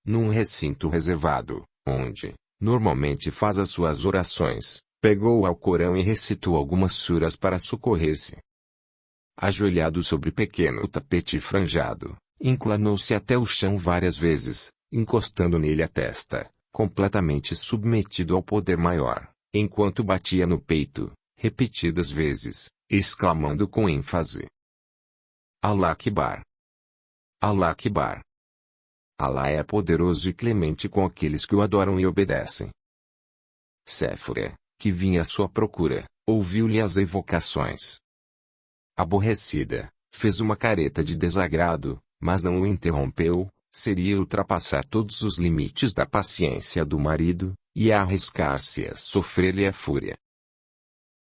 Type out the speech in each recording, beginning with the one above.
num recinto reservado, onde, normalmente faz as suas orações, pegou o Alcorão e recitou algumas suras para socorrer-se. Ajoelhado sobre pequeno tapete franjado, inclinou-se até o chão várias vezes, encostando nele a testa, completamente submetido ao poder maior, enquanto batia no peito, repetidas vezes, exclamando com ênfase: Allah Akbar! Allah Akbar! Allah é poderoso e clemente com aqueles que o adoram e obedecem. Séfora, que vinha à sua procura, ouviu-lhe as evocações. Aborrecida, fez uma careta de desagrado, mas não o interrompeu. Seria ultrapassar todos os limites da paciência do marido, e arriscar-se a sofrer-lhe a fúria.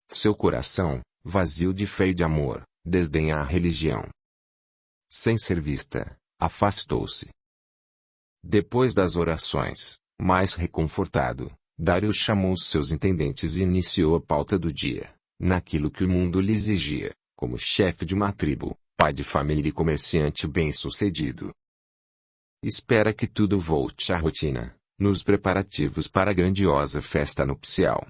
Seu coração, vazio de fé e de amor, desdenha a religião. Sem ser vista, afastou-se. Depois das orações, mais reconfortado, Dário chamou os seus intendentes e iniciou a pauta do dia, naquilo que o mundo lhe exigia, como chefe de uma tribo, pai de família e comerciante bem-sucedido. Espera que tudo volte à rotina, nos preparativos para a grandiosa festa nupcial.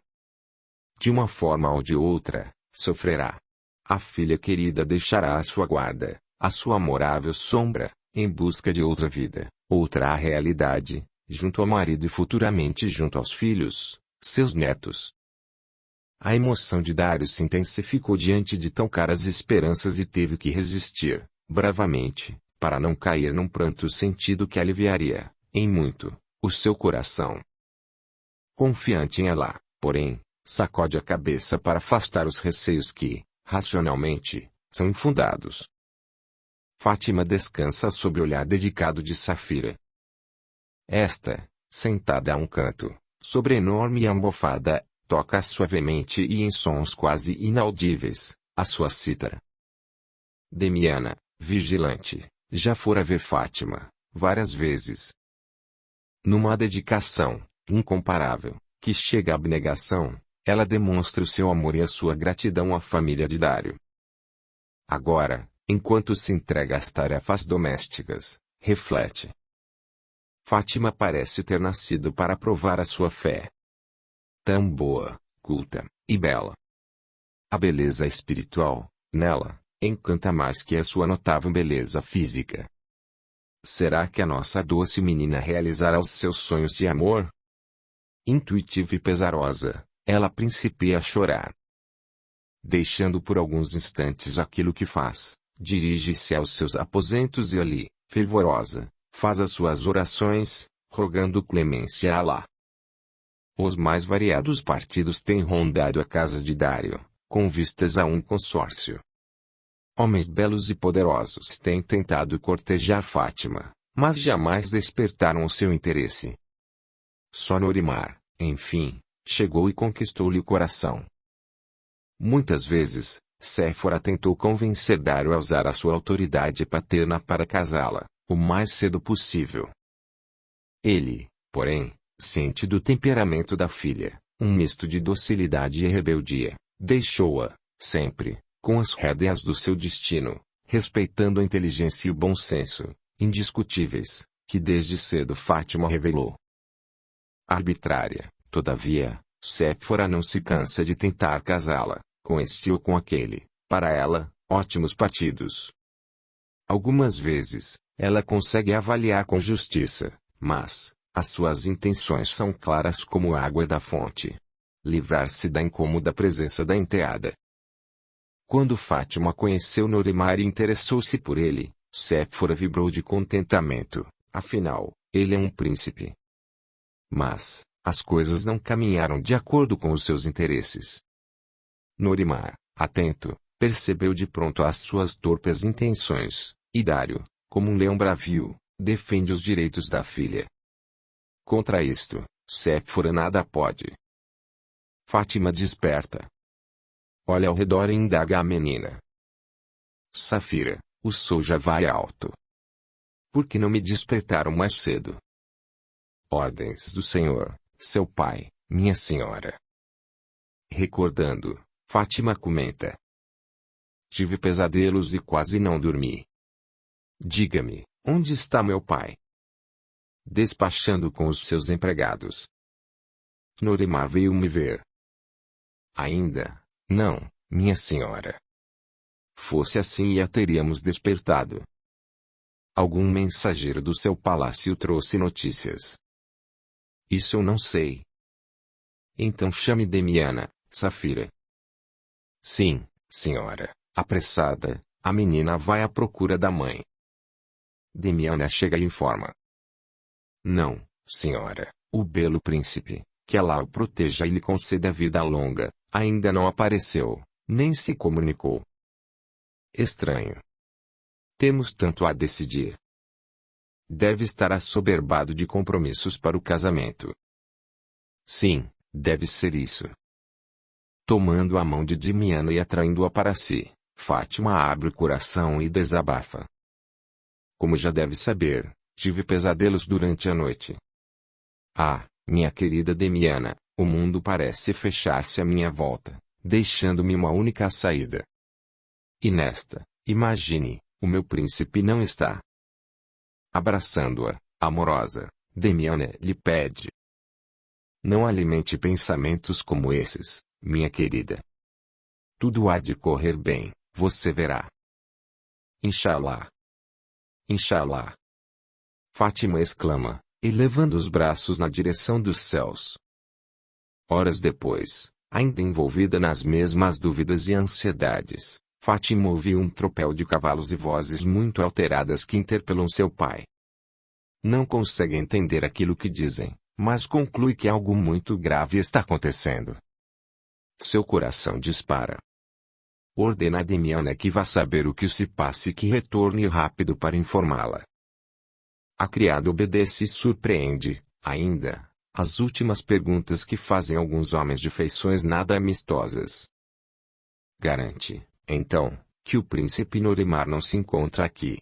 De uma forma ou de outra, sofrerá. A filha querida deixará a sua guarda, a sua amorável sombra, em busca de outra vida, outra realidade, junto ao marido e futuramente junto aos filhos, seus netos. A emoção de Dário se intensificou diante de tão caras esperanças e teve que resistir, bravamente, para não cair num pranto sentido que aliviaria, em muito, o seu coração. Confiante em Allah, porém, sacode a cabeça para afastar os receios que, racionalmente, são infundados. Fátima descansa sob o olhar dedicado de Safira. Esta, sentada a um canto, sobre a enorme almofada, toca suavemente e em sons quase inaudíveis, a sua cítara. Damiana, vigilante, já fora ver Fátima, várias vezes. Numa dedicação, incomparável, que chega à abnegação, ela demonstra o seu amor e a sua gratidão à família de Dário. Agora, enquanto se entrega às tarefas domésticas, reflete. Fátima parece ter nascido para provar a sua fé. Tão boa, culta, e bela. A beleza espiritual, nela, encanta mais que a sua notável beleza física. Será que a nossa doce menina realizará os seus sonhos de amor? Intuitiva e pesarosa, ela principia a chorar. Deixando por alguns instantes aquilo que faz, dirige-se aos seus aposentos e ali, fervorosa, faz as suas orações, rogando clemência a Allah. Os mais variados partidos têm rondado a casa de Dário, com vistas a um consórcio. Homens belos e poderosos têm tentado cortejar Fátima, mas jamais despertaram o seu interesse. Só Norimar, enfim, chegou e conquistou-lhe o coração. Muitas vezes, Séfora tentou convencer Dário a usar a sua autoridade paterna para casá-la, o mais cedo possível. Ele, porém, ciente do temperamento da filha, um misto de docilidade e rebeldia, deixou-a, sempre, com as rédeas do seu destino, respeitando a inteligência e o bom senso, indiscutíveis, que desde cedo Fátima revelou. Arbitrária, todavia, Séfora não se cansa de tentar casá-la, com este ou com aquele, para ela, ótimos partidos. Algumas vezes, ela consegue avaliar com justiça, mas, as suas intenções são claras como a água da fonte. Livrar-se da incômoda presença da enteada. Quando Fátima conheceu Norimar e interessou-se por ele, Séfora vibrou de contentamento, afinal, ele é um príncipe. Mas, as coisas não caminharam de acordo com os seus interesses. Norimar, atento, percebeu de pronto as suas torpes intenções, e Dário, como um leão bravio, defende os direitos da filha. Contra isto, Séfora nada pode. Fátima desperta. Olha ao redor e indaga a menina. Safira, o sol já vai alto. Por que não me despertaram mais cedo? Ordens do Senhor, seu pai, minha senhora. Recordando, Fátima comenta. Tive pesadelos e quase não dormi. Diga-me, onde está meu pai? despachando com os seus empregados. Norimar veio me ver. Ainda, não, minha senhora. Fosse assim a teríamos despertado. Algum mensageiro do seu palácio trouxe notícias. Isso eu não sei. Então chame Damiana, Safira. Sim, senhora, apressada, a menina vai à procura da mãe. Damiana chega e informa. Não, senhora, o belo príncipe, que Allah o proteja e lhe conceda vida longa, ainda não apareceu, nem se comunicou. Estranho. Temos tanto a decidir. Deve estar assoberbado de compromissos para o casamento. Sim, deve ser isso. Tomando a mão de Damiana e atraindo-a para si, Fátima abre o coração e desabafa. Como já deve saber, tive pesadelos durante a noite. Ah, minha querida Damiana, o mundo parece fechar-se à minha volta, deixando-me uma única saída. E nesta, imagine, o meu príncipe não está. Abraçando-a, amorosa, Damiana lhe pede. Não alimente pensamentos como esses, minha querida. Tudo há de correr bem, você verá. Inshallah. Inshallah. Fátima exclama, elevando os braços na direção dos céus. Horas depois, ainda envolvida nas mesmas dúvidas e ansiedades, Fátima ouviu um tropel de cavalos e vozes muito alteradas que interpelam seu pai. Não consegue entender aquilo que dizem, mas conclui que algo muito grave está acontecendo. Seu coração dispara. Ordena a Damiana que vá saber o que se passa e que retorne rápido para informá-la. A criada obedece e surpreende, ainda, as últimas perguntas que fazem alguns homens de feições nada amistosas. Garante, então, que o príncipe Norimar não se encontra aqui.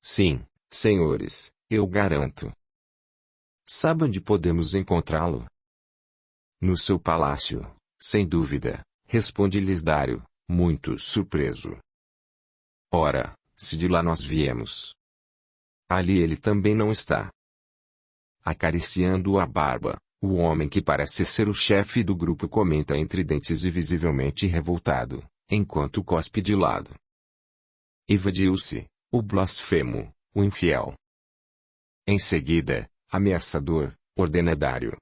Sim, senhores, eu garanto. Sabe onde podemos encontrá-lo? No seu palácio, sem dúvida, responde-lhes Dário, muito surpreso. Ora, se de lá nós viemos. Ali ele também não está. Acariciando a barba, o homem que parece ser o chefe do grupo comenta entre dentes e visivelmente revoltado, enquanto cospe de lado. Evadiu-se, o blasfemo, o infiel. Em seguida, ameaçador, ordena Dário.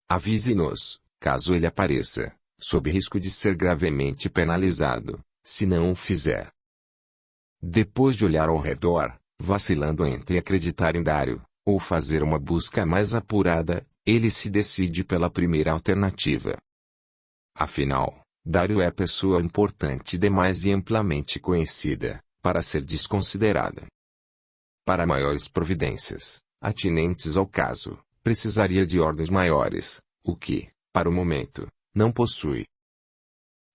Avise-nos, caso ele apareça, sob risco de ser gravemente penalizado, se não o fizer. Depois de olhar ao redor, vacilando entre acreditar em Dário, ou fazer uma busca mais apurada, ele se decide pela primeira alternativa. Afinal, Dário é pessoa importante demais e amplamente conhecida, para ser desconsiderada. Para maiores providências, atinentes ao caso, precisaria de ordens maiores, o que, para o momento, não possui.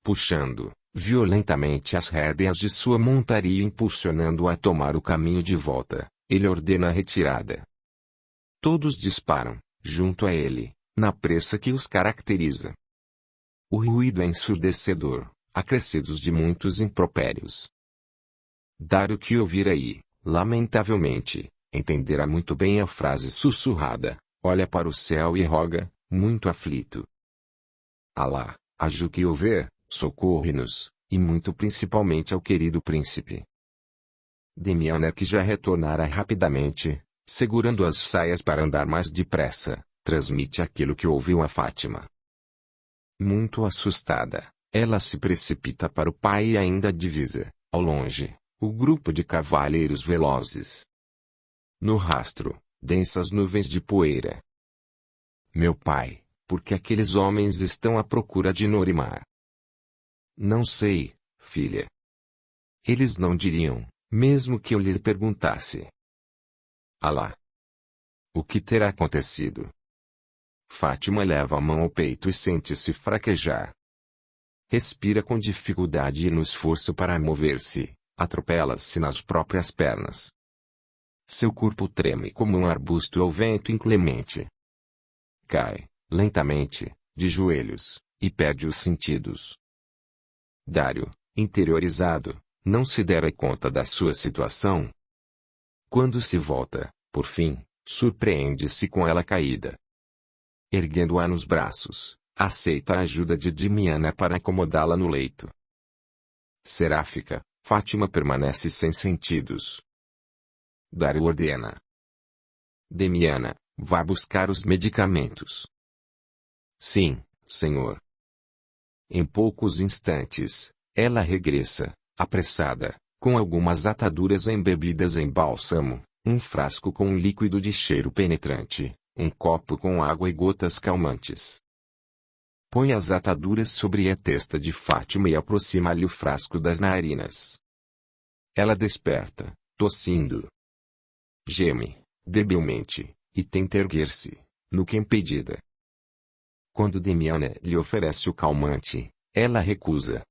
Puxando, violentamente as rédeas de sua montaria e impulsionando-a a tomar o caminho de volta, ele ordena a retirada. Todos disparam, junto a ele, na pressa que os caracteriza. O ruído é ensurdecedor, acrescidos de muitos impropérios. Dário que ouvir aí, lamentavelmente, entenderá muito bem a frase sussurrada, olha para o céu e roga, muito aflito. Alá, Aju que houver, socorre-nos, e muito principalmente ao querido príncipe. Damiana que já retornara rapidamente, segurando as saias para andar mais depressa, transmite aquilo que ouviu a Fátima. Muito assustada, ela se precipita para o pai e ainda divisa, ao longe, o grupo de cavaleiros velozes. No rastro, densas nuvens de poeira. Meu pai, por que aqueles homens estão à procura de Norimar? Não sei, filha. Eles não diriam, mesmo que eu lhes perguntasse. Alá. O que terá acontecido? Fátima leva a mão ao peito e sente-se fraquejar. Respira com dificuldade e no esforço para mover-se, atropela-se nas próprias pernas. Seu corpo treme como um arbusto ao vento inclemente. Cai, lentamente, de joelhos, e perde os sentidos. Dário, interiorizado, não se dera conta da sua situação. Quando se volta, por fim, surpreende-se com ela caída. Erguendo-a nos braços, aceita a ajuda de Damiana para acomodá-la no leito. Seráfica, Fátima permanece sem sentidos. Dário ordena. Damiana, vá buscar os medicamentos. Sim, senhor. Em poucos instantes, ela regressa, apressada, com algumas ataduras embebidas em bálsamo, um frasco com um líquido de cheiro penetrante, um copo com água e gotas calmantes. Põe as ataduras sobre a testa de Fátima e aproxima-lhe o frasco das narinas. Ela desperta, tossindo. Geme, debilmente, e tenta erguer-se, no que impedida. Quando Damiana lhe oferece o calmante, ela recusa.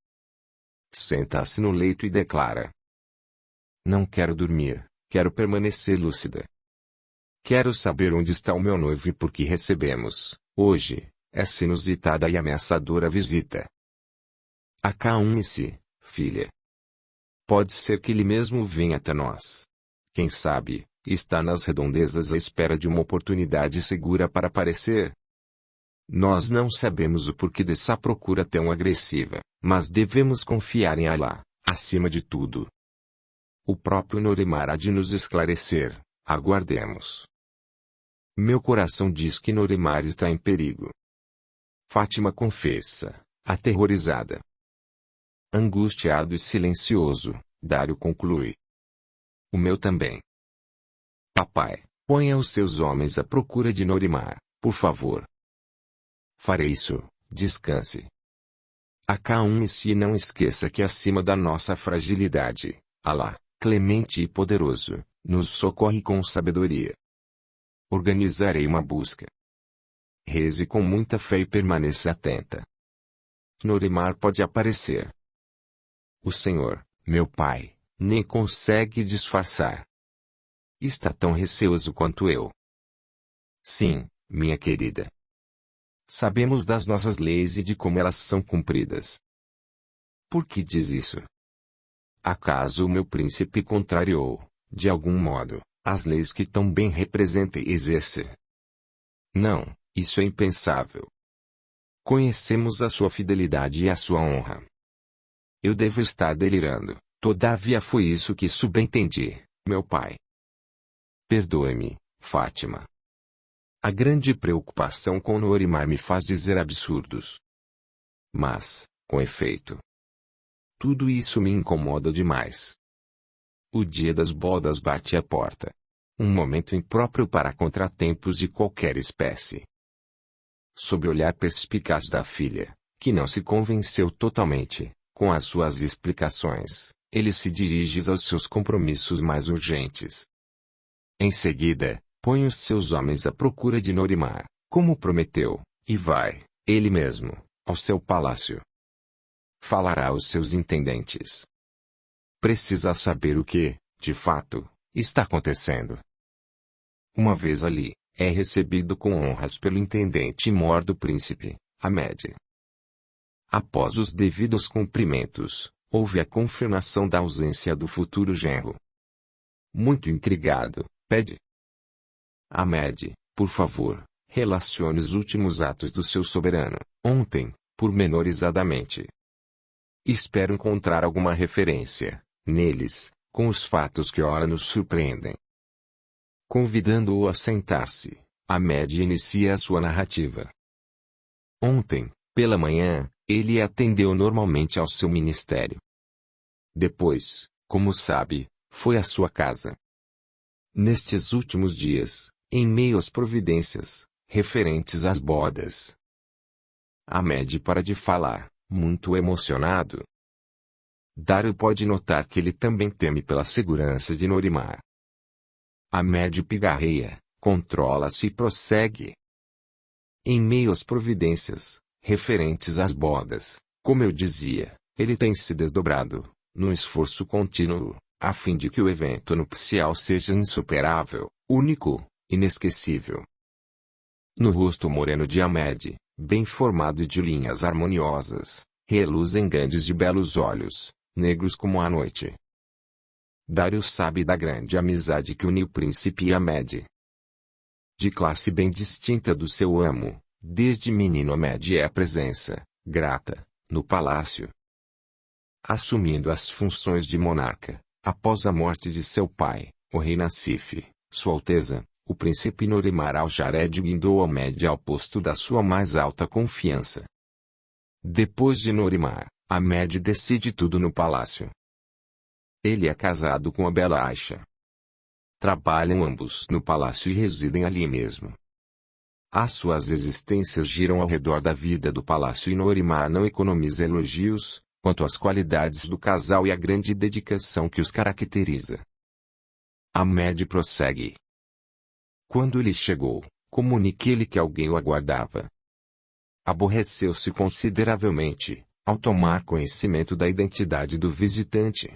Senta-se no leito e declara: não quero dormir, quero permanecer lúcida. Quero saber onde está o meu noivo e por que recebemos, hoje, essa inusitada e ameaçadora visita. Acalme-se, filha. Pode ser que ele mesmo venha até nós. Quem sabe, está nas redondezas à espera de uma oportunidade segura para aparecer. Nós não sabemos o porquê dessa procura tão agressiva, mas devemos confiar em Allah, acima de tudo. O próprio Norimar há de nos esclarecer, aguardemos. Meu coração diz que Norimar está em perigo. Fátima confessa, aterrorizada. Angustiado e silencioso, Dário conclui. O meu também. Papai, ponha os seus homens à procura de Norimar, por favor. Farei isso, descanse. Acalme-se e não esqueça que acima da nossa fragilidade, Allah, clemente e poderoso, nos socorre com sabedoria. Organizarei uma busca. Reze com muita fé e permaneça atenta. Norimar pode aparecer. O Senhor, meu pai, nem consegue disfarçar. Está tão receoso quanto eu. Sim, minha querida. Sabemos das nossas leis e de como elas são cumpridas. Por que diz isso? Acaso o meu príncipe contrariou, de algum modo, as leis que tão bem representa e exerce? Não, isso é impensável. Conhecemos a sua fidelidade e a sua honra. Eu devo estar delirando, todavia foi isso que subentendi, meu pai. Perdoe-me, Fátima. A grande preocupação com Norimar me faz dizer absurdos. Mas, com efeito, tudo isso me incomoda demais. O dia das bodas bate à porta. Um momento impróprio para contratempos de qualquer espécie. Sob o olhar perspicaz da filha, que não se convenceu totalmente, com as suas explicações, ele se dirige aos seus compromissos mais urgentes. Em seguida, põe os seus homens à procura de Norimar, como prometeu, e vai, ele mesmo, ao seu palácio. Falará aos seus intendentes. Precisa saber o que, de fato, está acontecendo. Uma vez ali, é recebido com honras pelo intendente-mor do príncipe, Ahmed. Após os devidos cumprimentos, houve a confirmação da ausência do futuro genro. Muito intrigado, pede: Ahmed, por favor, relacione os últimos atos do seu soberano, ontem, pormenorizadamente. Espero encontrar alguma referência, neles, com os fatos que ora nos surpreendem. Convidando-o a sentar-se, Ahmed inicia a sua narrativa. Ontem, pela manhã, ele atendeu normalmente ao seu ministério. Depois, como sabe, foi à sua casa. Nestes últimos dias, em meio às providências, referentes às bodas, Ahmed para de falar, muito emocionado. Dário pode notar que ele também teme pela segurança de Norimar. Ahmed pigarreia, controla-se e prossegue. Em meio às providências, referentes às bodas, como eu dizia, ele tem se desdobrado, num esforço contínuo, a fim de que o evento nupcial seja insuperável, único, inesquecível. No rosto moreno de Ahmed, bem formado e de linhas harmoniosas, reluzem grandes e belos olhos, negros como a noite. Dário sabe da grande amizade que une o príncipe e Ahmed. de classe bem distinta do seu amo. Desde menino Ahmed é a presença, grata, no palácio. Assumindo as funções de monarca, após a morte de seu pai, o rei Nassif, Sua Alteza, o príncipe Norimar al-Jared guindou Ahmed ao posto da sua mais alta confiança. Depois de Norimar, Ahmed decide tudo no palácio. Ele é casado com a bela Aisha. Trabalham ambos no palácio e residem ali mesmo. As suas existências giram ao redor da vida do palácio e Norimar não economiza elogios quanto às qualidades do casal e a grande dedicação que os caracteriza. Ahmed prossegue. Quando ele chegou, comuniquei-lhe que alguém o aguardava. Aborreceu-se consideravelmente, ao tomar conhecimento da identidade do visitante.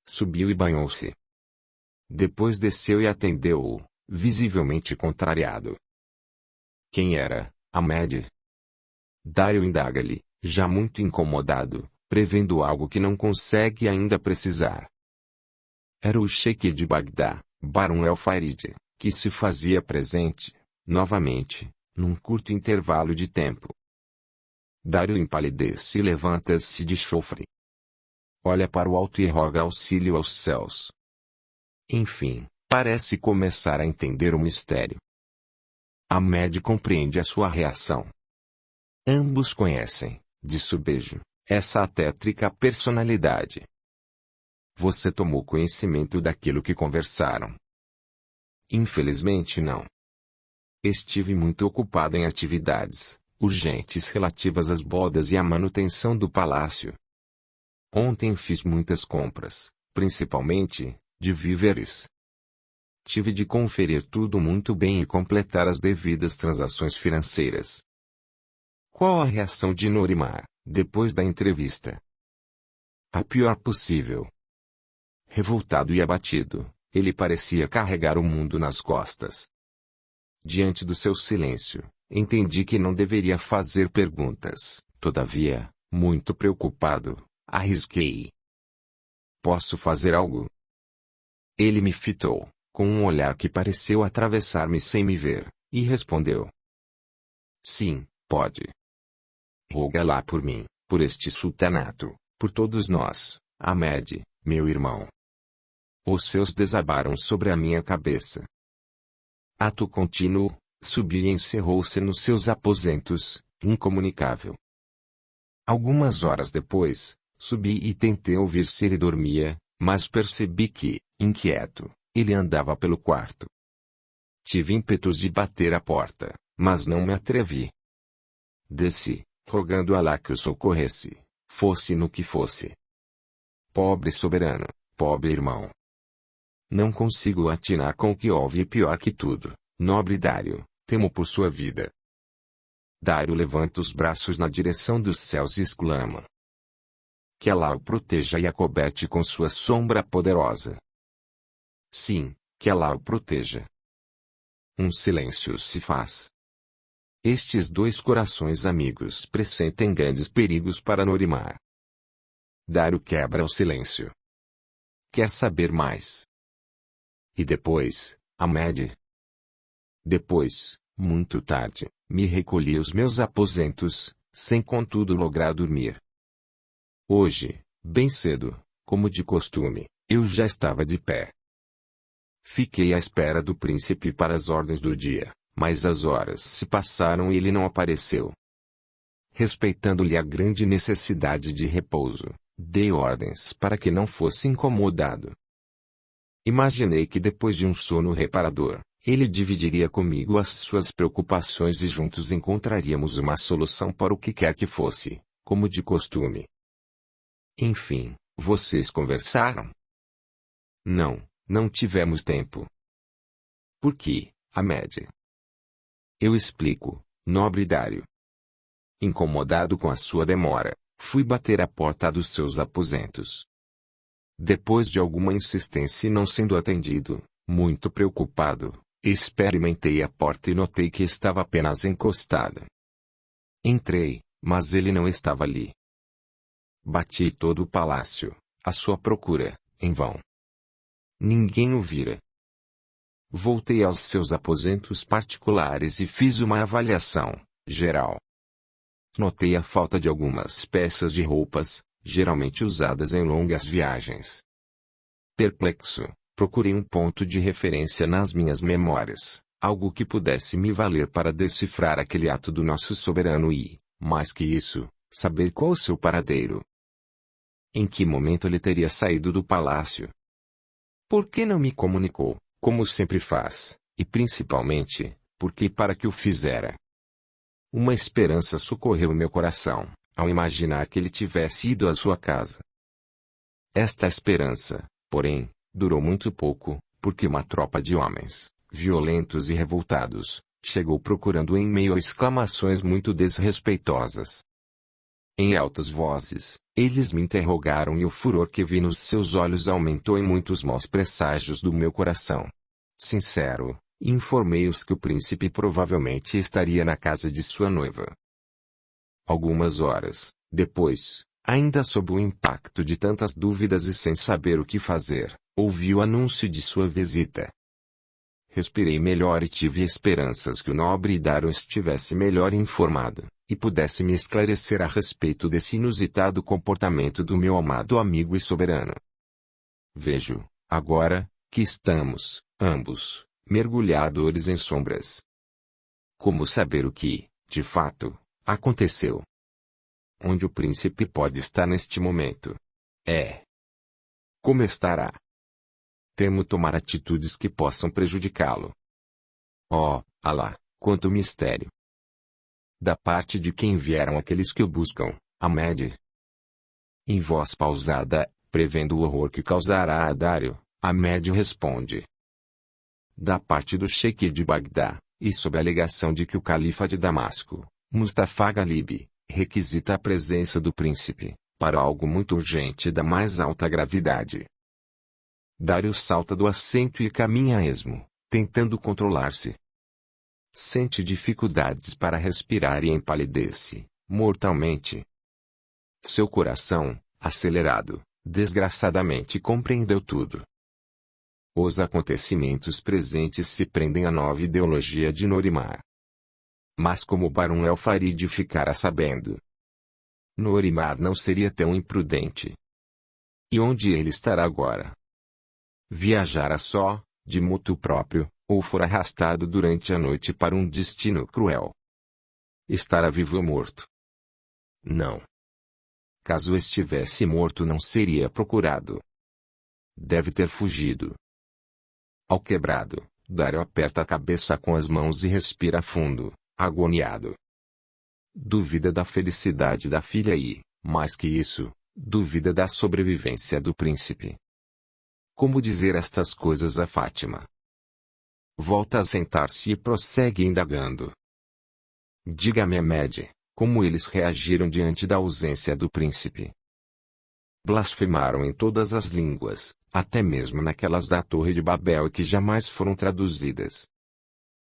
Subiu e banhou-se. Depois desceu e atendeu-o, visivelmente contrariado. Quem era, Ahmed? Dário indaga-lhe, já muito incomodado, prevendo algo que não consegue ainda precisar. Era o Sheik de Bagdá, Barão El-Farid, que se fazia presente, novamente, num curto intervalo de tempo. Dário empalidece e levanta-se de chofre. Olha para o alto e roga auxílio aos céus. Enfim, parece começar a entender o mistério. Ahmed compreende a sua reação. Ambos conhecem, de subejo, essa atétrica personalidade. Você tomou conhecimento daquilo que conversaram? Infelizmente não. Estive muito ocupado em atividades urgentes relativas às bodas e à manutenção do palácio. Ontem fiz muitas compras, principalmente, de víveres. Tive de conferir tudo muito bem e completar as devidas transações financeiras. Qual a reação de Norimar, depois da entrevista? A pior possível. Revoltado e abatido, ele parecia carregar o mundo nas costas. Diante do seu silêncio, entendi que não deveria fazer perguntas, todavia, muito preocupado, arrisquei. Posso fazer algo? Ele me fitou, com um olhar que pareceu atravessar-me sem me ver, e respondeu. Sim, pode. Roga lá por mim, por este sultanato, por todos nós, Ahmed, meu irmão. Os seus desabaram sobre a minha cabeça. Ato contínuo, subiu e encerrou-se nos seus aposentos, incomunicável. Algumas horas depois, subi e tentei ouvir se ele dormia, mas percebi que, inquieto, ele andava pelo quarto. Tive ímpetos de bater a porta, mas não me atrevi. Desci, rogando a Alá que o socorresse, fosse no que fosse. Pobre soberano, pobre irmão. Não consigo atinar com o que houve e pior que tudo, nobre Dário, temo por sua vida. Dário levanta os braços na direção dos céus e exclama. Que Alá o proteja e acoberte com sua sombra poderosa. Sim, que Alá o proteja. Um silêncio se faz. Estes dois corações amigos pressentem grandes perigos para Norimar. Dário quebra o silêncio. Quer saber mais? E depois, Ahmed? Depois, muito tarde, me recolhi aos meus aposentos, sem contudo lograr dormir. Hoje, bem cedo, como de costume, eu já estava de pé. Fiquei à espera do príncipe para as ordens do dia, mas as horas se passaram e ele não apareceu. Respeitando-lhe a grande necessidade de repouso, dei ordens para que não fosse incomodado. Imaginei que depois de um sono reparador, ele dividiria comigo as suas preocupações e juntos encontraríamos uma solução para o que quer que fosse, como de costume. Enfim, vocês conversaram? Não, não tivemos tempo. Por quê, Ahmed? Eu explico, nobre Dário. Incomodado com a sua demora, fui bater à porta dos seus aposentos. Depois de alguma insistência e não sendo atendido, muito preocupado, experimentei a porta e notei que estava apenas encostada. Entrei, mas ele não estava ali. Bati todo o palácio, à sua procura, em vão. Ninguém o vira. Voltei aos seus aposentos particulares e fiz uma avaliação geral. Notei a falta de algumas peças de roupas, geralmente usadas em longas viagens. Perplexo, procurei um ponto de referência nas minhas memórias, algo que pudesse me valer para decifrar aquele ato do nosso soberano e, mais que isso, saber qual o seu paradeiro. Em que momento ele teria saído do palácio? Por que não me comunicou, como sempre faz, e principalmente, por que para que o fizera? Uma esperança socorreu meu coração, ao imaginar que ele tivesse ido à sua casa. Esta esperança, porém, durou muito pouco, porque uma tropa de homens, violentos e revoltados, chegou procurando em meio a exclamações muito desrespeitosas. Em altas vozes, eles me interrogaram e o furor que vi nos seus olhos aumentou em muitos maus presságios do meu coração. Sincero, informei-os que o príncipe provavelmente estaria na casa de sua noiva. Algumas horas depois, ainda sob o impacto de tantas dúvidas e sem saber o que fazer, ouvi o anúncio de sua visita. Respirei melhor e tive esperanças que o nobre Dario estivesse melhor informado, e pudesse me esclarecer a respeito desse inusitado comportamento do meu amado amigo e soberano. Vejo, agora, que estamos, ambos, mergulhadores em sombras. Como saber o que, de fato, aconteceu? Onde o príncipe pode estar neste momento? Como estará? Temo tomar atitudes que possam prejudicá-lo. Oh, Alá, quanto mistério! Da parte de quem vieram aqueles que o buscam, Ahmed? Em voz pausada, prevendo o horror que causará a Dario, Ahmed responde. Da parte do Sheik de Bagdá, e sob a alegação de que o califa de Damasco, Mustafa Galib, requisita a presença do príncipe, para algo muito urgente da mais alta gravidade. Dario salta do assento e caminha a esmo, tentando controlar-se. Sente dificuldades para respirar e empalidece, mortalmente. Seu coração, acelerado, desgraçadamente compreendeu tudo. Os acontecimentos presentes se prendem à nova ideologia de Norimar. Mas como Barão El Farid ficara sabendo, Norimar não seria tão imprudente. E onde ele estará agora? Viajara só, de motu próprio, ou fora arrastado durante a noite para um destino cruel? Estará vivo ou morto? Não. Caso estivesse morto não seria procurado. Deve ter fugido. Alquebrado, Dario aperta a cabeça com as mãos e respira fundo, agoniado. Duvida da felicidade da filha e, mais que isso, duvida da sobrevivência do príncipe. Como dizer estas coisas a Fátima? Volta a sentar-se e prossegue indagando. Diga-me, Ahmed, como eles reagiram diante da ausência do príncipe? Blasfemaram em todas as línguas, até mesmo naquelas da Torre de Babel que jamais foram traduzidas.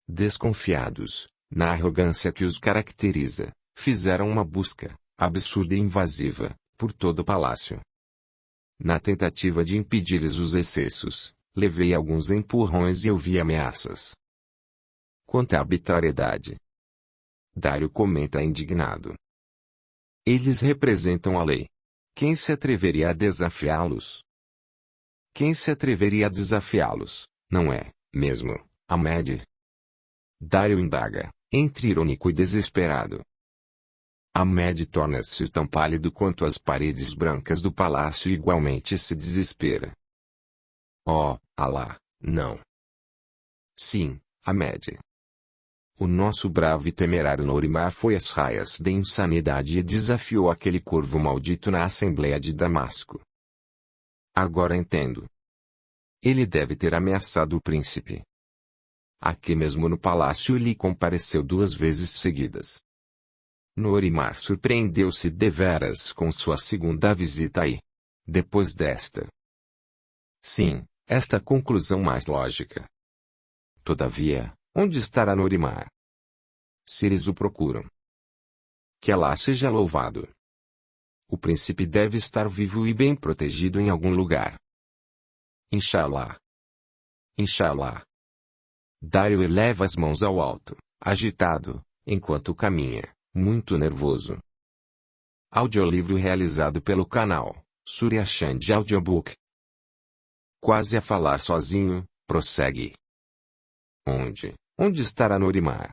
Desconfiados, na arrogância que os caracteriza, fizeram uma busca, absurda e invasiva, por todo o palácio. Na tentativa de impedir-lhes os excessos, levei alguns empurrões e ouvi ameaças. Quanta arbitrariedade! Dario comenta indignado. Eles representam a lei. Quem se atreveria a desafiá-los? Quem se atreveria a desafiá-los, não é, mesmo, Ahmed? Dario indaga, entre irônico e desesperado. Ahmed torna-se tão pálido quanto as paredes brancas do palácio e igualmente se desespera. Oh, Alá, não. Sim, Ahmed. O nosso bravo e temerário Norimar foi às raias da insanidade e desafiou aquele corvo maldito na Assembleia de Damasco. Agora entendo. Ele deve ter ameaçado o príncipe. Aqui mesmo no palácio lhe compareceu 2 vezes seguidas. Norimar surpreendeu-se deveras com sua segunda visita aí. Depois desta. Sim, esta conclusão mais lógica. Todavia, onde estará Norimar? Se eles o procuram. Que Alá seja louvado. O príncipe deve estar vivo e bem protegido em algum lugar. Inshallah. Inshallah. Dario eleva as mãos ao alto, agitado, enquanto caminha, muito nervoso. Audiolivro realizado pelo canal Surya Chand Audiobook. Quase a falar sozinho, prossegue. Onde estará Norimar?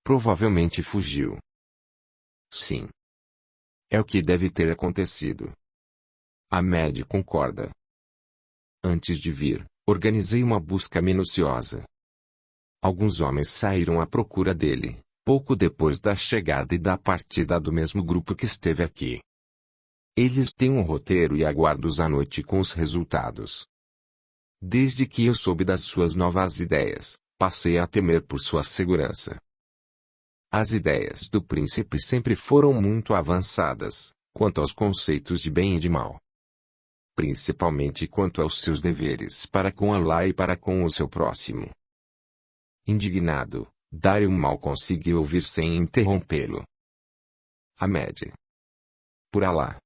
Provavelmente fugiu. Sim. É o que deve ter acontecido. Ahmed concorda. Antes de vir, organizei uma busca minuciosa. Alguns homens saíram à procura dele, pouco depois da chegada e da partida do mesmo grupo que esteve aqui. Eles têm um roteiro e aguardo-os à noite com os resultados. Desde que eu soube das suas novas ideias, passei a temer por sua segurança. As ideias do príncipe sempre foram muito avançadas, quanto aos conceitos de bem e de mal. Principalmente quanto aos seus deveres para com Allah e para com o seu próximo. Indignado, Dario mal conseguiu ouvir sem interrompê-lo. Ahmed. Por Allah.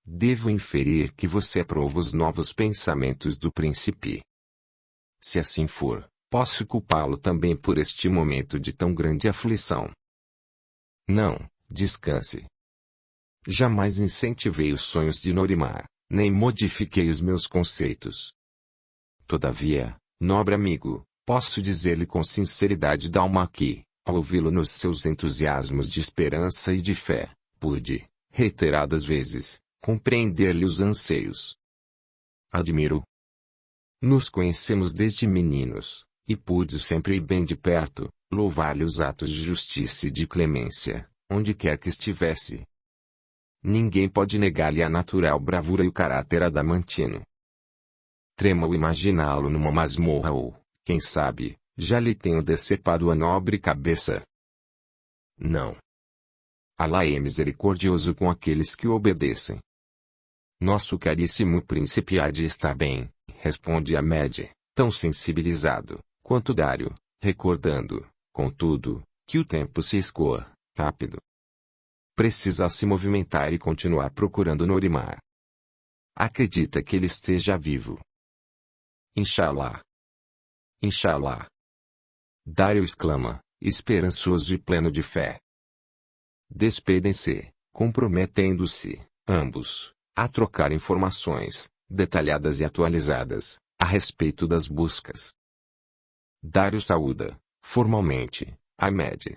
Devo inferir que você aprova os novos pensamentos do príncipe. Se assim for, posso culpá-lo também por este momento de tão grande aflição. Não, descanse. Jamais incentivei os sonhos de Norimar, nem modifiquei os meus conceitos. Todavia, nobre amigo, posso dizer-lhe com sinceridade d'alma que, ao ouvi-lo nos seus entusiasmos de esperança e de fé, pude, reiteradas vezes, compreender-lhe os anseios. Admiro. Nos conhecemos desde meninos, e pude sempre e bem de perto, louvar-lhe os atos de justiça e de clemência, onde quer que estivesse. Ninguém pode negar-lhe a natural bravura e o caráter adamantino. Tremo ao imaginá-lo numa masmorra ou, quem sabe, já lhe tenho decepado a nobre cabeça. Não. Allah é misericordioso com aqueles que o obedecem. Nosso caríssimo príncipe há de estar bem, responde Ahmed, tão sensibilizado, quanto Dario, recordando, contudo, que o tempo se escoa, rápido. Precisa se movimentar e continuar procurando Norimar. Acredita que ele esteja vivo. Inshallah. Inshallah. Dario exclama, esperançoso e pleno de fé. Despedem-se, comprometendo-se, ambos, a trocar informações, detalhadas e atualizadas, a respeito das buscas. Dario saúda, formalmente, Ahmed.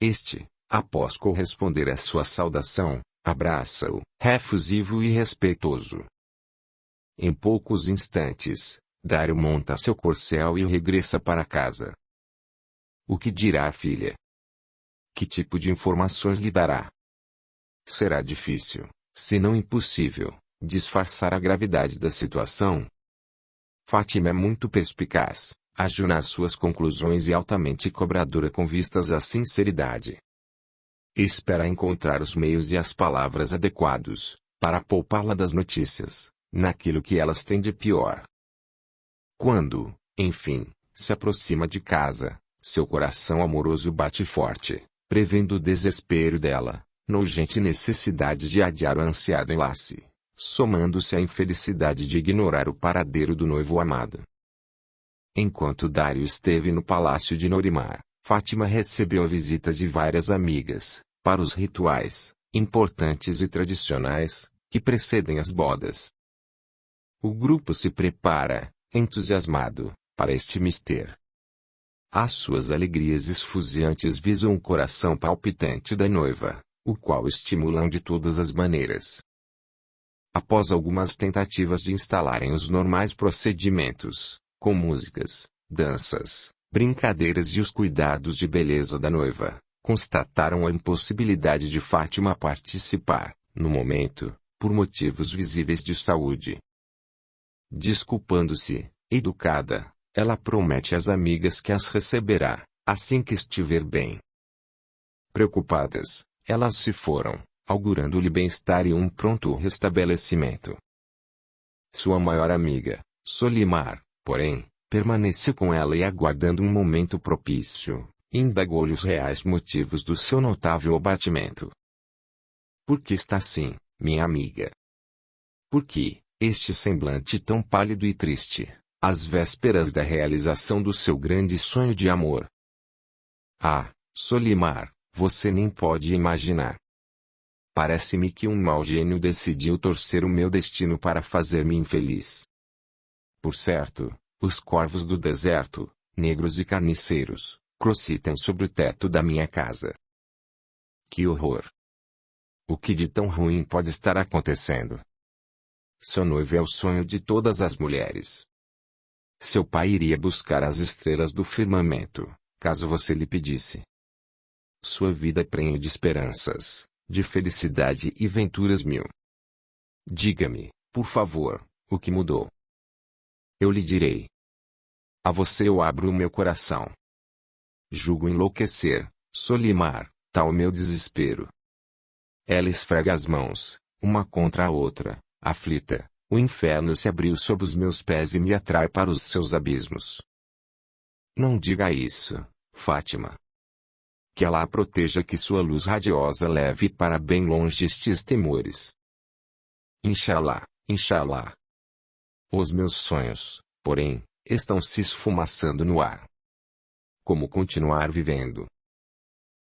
Este, após corresponder à sua saudação, abraça-o, efusivo e respeitoso. Em poucos instantes, Dario monta seu corcel e regressa para casa. O que dirá a filha? Que tipo de informações lhe dará? Será difícil, se não impossível, disfarçar a gravidade da situação. Fátima é muito perspicaz, ágil nas suas conclusões e altamente cobradora com vistas à sinceridade. Espera encontrar os meios e as palavras adequados, para poupá-la das notícias, naquilo que elas têm de pior. Quando, enfim, se aproxima de casa, seu coração amoroso bate forte, prevendo o desespero dela, nojente necessidade de adiar o ansiado enlace, somando-se à infelicidade de ignorar o paradeiro do noivo amado. Enquanto Dario esteve no palácio de Norimar, Fátima recebeu a visita de várias amigas, para os rituais, importantes e tradicionais, que precedem as bodas. O grupo se prepara, entusiasmado, para este mister. As suas alegrias esfuziantes visam o coração palpitante da noiva, o qual estimulam de todas as maneiras. Após algumas tentativas de instalarem os normais procedimentos, com músicas, danças, brincadeiras e os cuidados de beleza da noiva, constataram a impossibilidade de Fátima participar, no momento, por motivos visíveis de saúde. Desculpando-se, educada, ela promete às amigas que as receberá, assim que estiver bem. Preocupadas, elas se foram, augurando-lhe bem-estar e um pronto restabelecimento. Sua maior amiga, Solimar, porém, permaneceu com ela e aguardando um momento propício, indagou-lhe os reais motivos do seu notável abatimento. Por que está assim, minha amiga? Por que este semblante tão pálido e triste? Às vésperas da realização do seu grande sonho de amor. Ah, Solimar, você nem pode imaginar. Parece-me que um mau gênio decidiu torcer o meu destino para fazer-me infeliz. Por certo, os corvos do deserto, negros e carniceiros, crocitam sobre o teto da minha casa. Que horror! O que de tão ruim pode estar acontecendo? Seu noivo é o sonho de todas as mulheres. Seu pai iria buscar as estrelas do firmamento, caso você lhe pedisse. Sua vida é prenhe de esperanças, de felicidade e venturas mil. Diga-me, por favor, o que mudou? Eu lhe direi. A você eu abro o meu coração. Julgo enlouquecer, Solimar, tal meu desespero. Ela esfrega as mãos, uma contra a outra, aflita. O inferno se abriu sob os meus pés e me atrai para os seus abismos. Não diga isso, Fátima. Que Alá a proteja, que sua luz radiosa leve para bem longe estes temores. Inshallah, Inshallah. Os meus sonhos, porém, estão se esfumaçando no ar. Como continuar vivendo?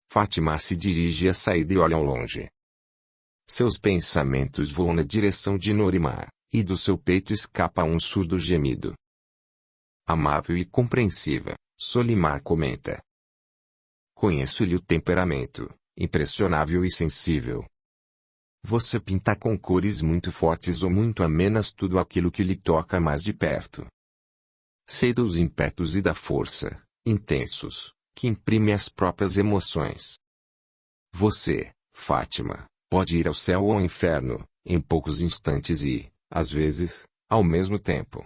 Fátima se dirige à saída e olha ao longe. Seus pensamentos voam na direção de Norimar, e do seu peito escapa um surdo gemido. Amável e compreensiva, Solimar comenta. Conheço-lhe o temperamento, impressionável e sensível. Você pinta com cores muito fortes ou muito amenas tudo aquilo que lhe toca mais de perto. Sei dos ímpetos e da força, intensos, que imprime as próprias emoções. Você, Fátima, pode ir ao céu ou ao inferno, em poucos instantes e, às vezes, ao mesmo tempo.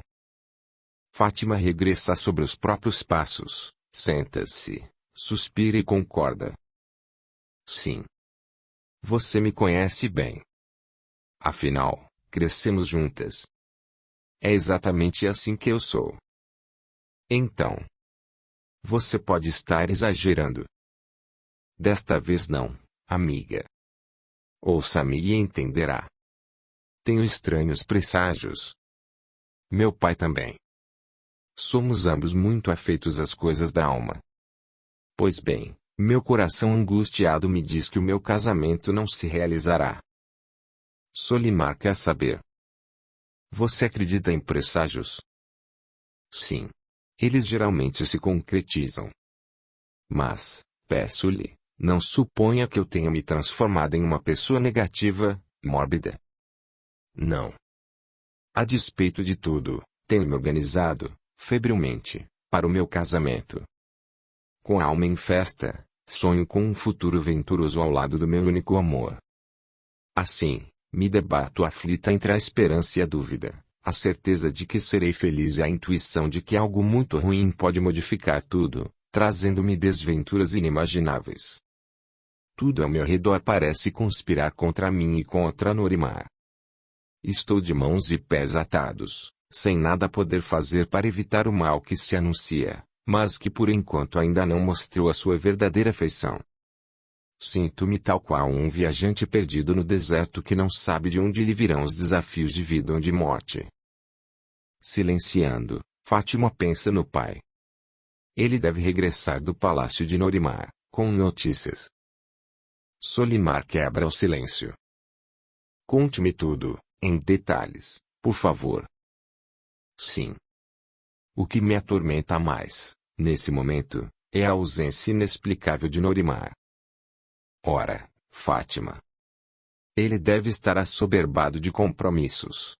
Fátima regressa sobre os próprios passos, senta-se, suspira e concorda. Sim. Você me conhece bem. Afinal, crescemos juntas. É exatamente assim que eu sou. Então. Você pode estar exagerando. Desta vez não, amiga. Ouça-me e entenderá. Tenho estranhos presságios. Meu pai também. Somos ambos muito afeitos às coisas da alma. Pois bem, meu coração angustiado me diz que o meu casamento não se realizará. Solimar quer saber. Você acredita em presságios? Sim. Eles geralmente se concretizam. Mas, peço-lhe, não suponha que eu tenha me transformado em uma pessoa negativa, mórbida. Não. A despeito de tudo, tenho me organizado, febrilmente, para o meu casamento. Com a alma em festa, sonho com um futuro venturoso ao lado do meu único amor. Assim, me debato aflita entre a esperança e a dúvida, a certeza de que serei feliz e a intuição de que algo muito ruim pode modificar tudo, trazendo-me desventuras inimagináveis. Tudo ao meu redor parece conspirar contra mim e contra Norimar. Estou de mãos e pés atados, sem nada poder fazer para evitar o mal que se anuncia, mas que por enquanto ainda não mostrou a sua verdadeira feição. Sinto-me tal qual um viajante perdido no deserto que não sabe de onde lhe virão os desafios de vida ou de morte. Silenciando, Fátima pensa no pai. Ele deve regressar do palácio de Norimar, com notícias. Solimar quebra o silêncio. Conte-me tudo, em detalhes, por favor. Sim. O que me atormenta mais, nesse momento, é a ausência inexplicável de Norimar. Ora, Fátima. Ele deve estar assoberbado de compromissos.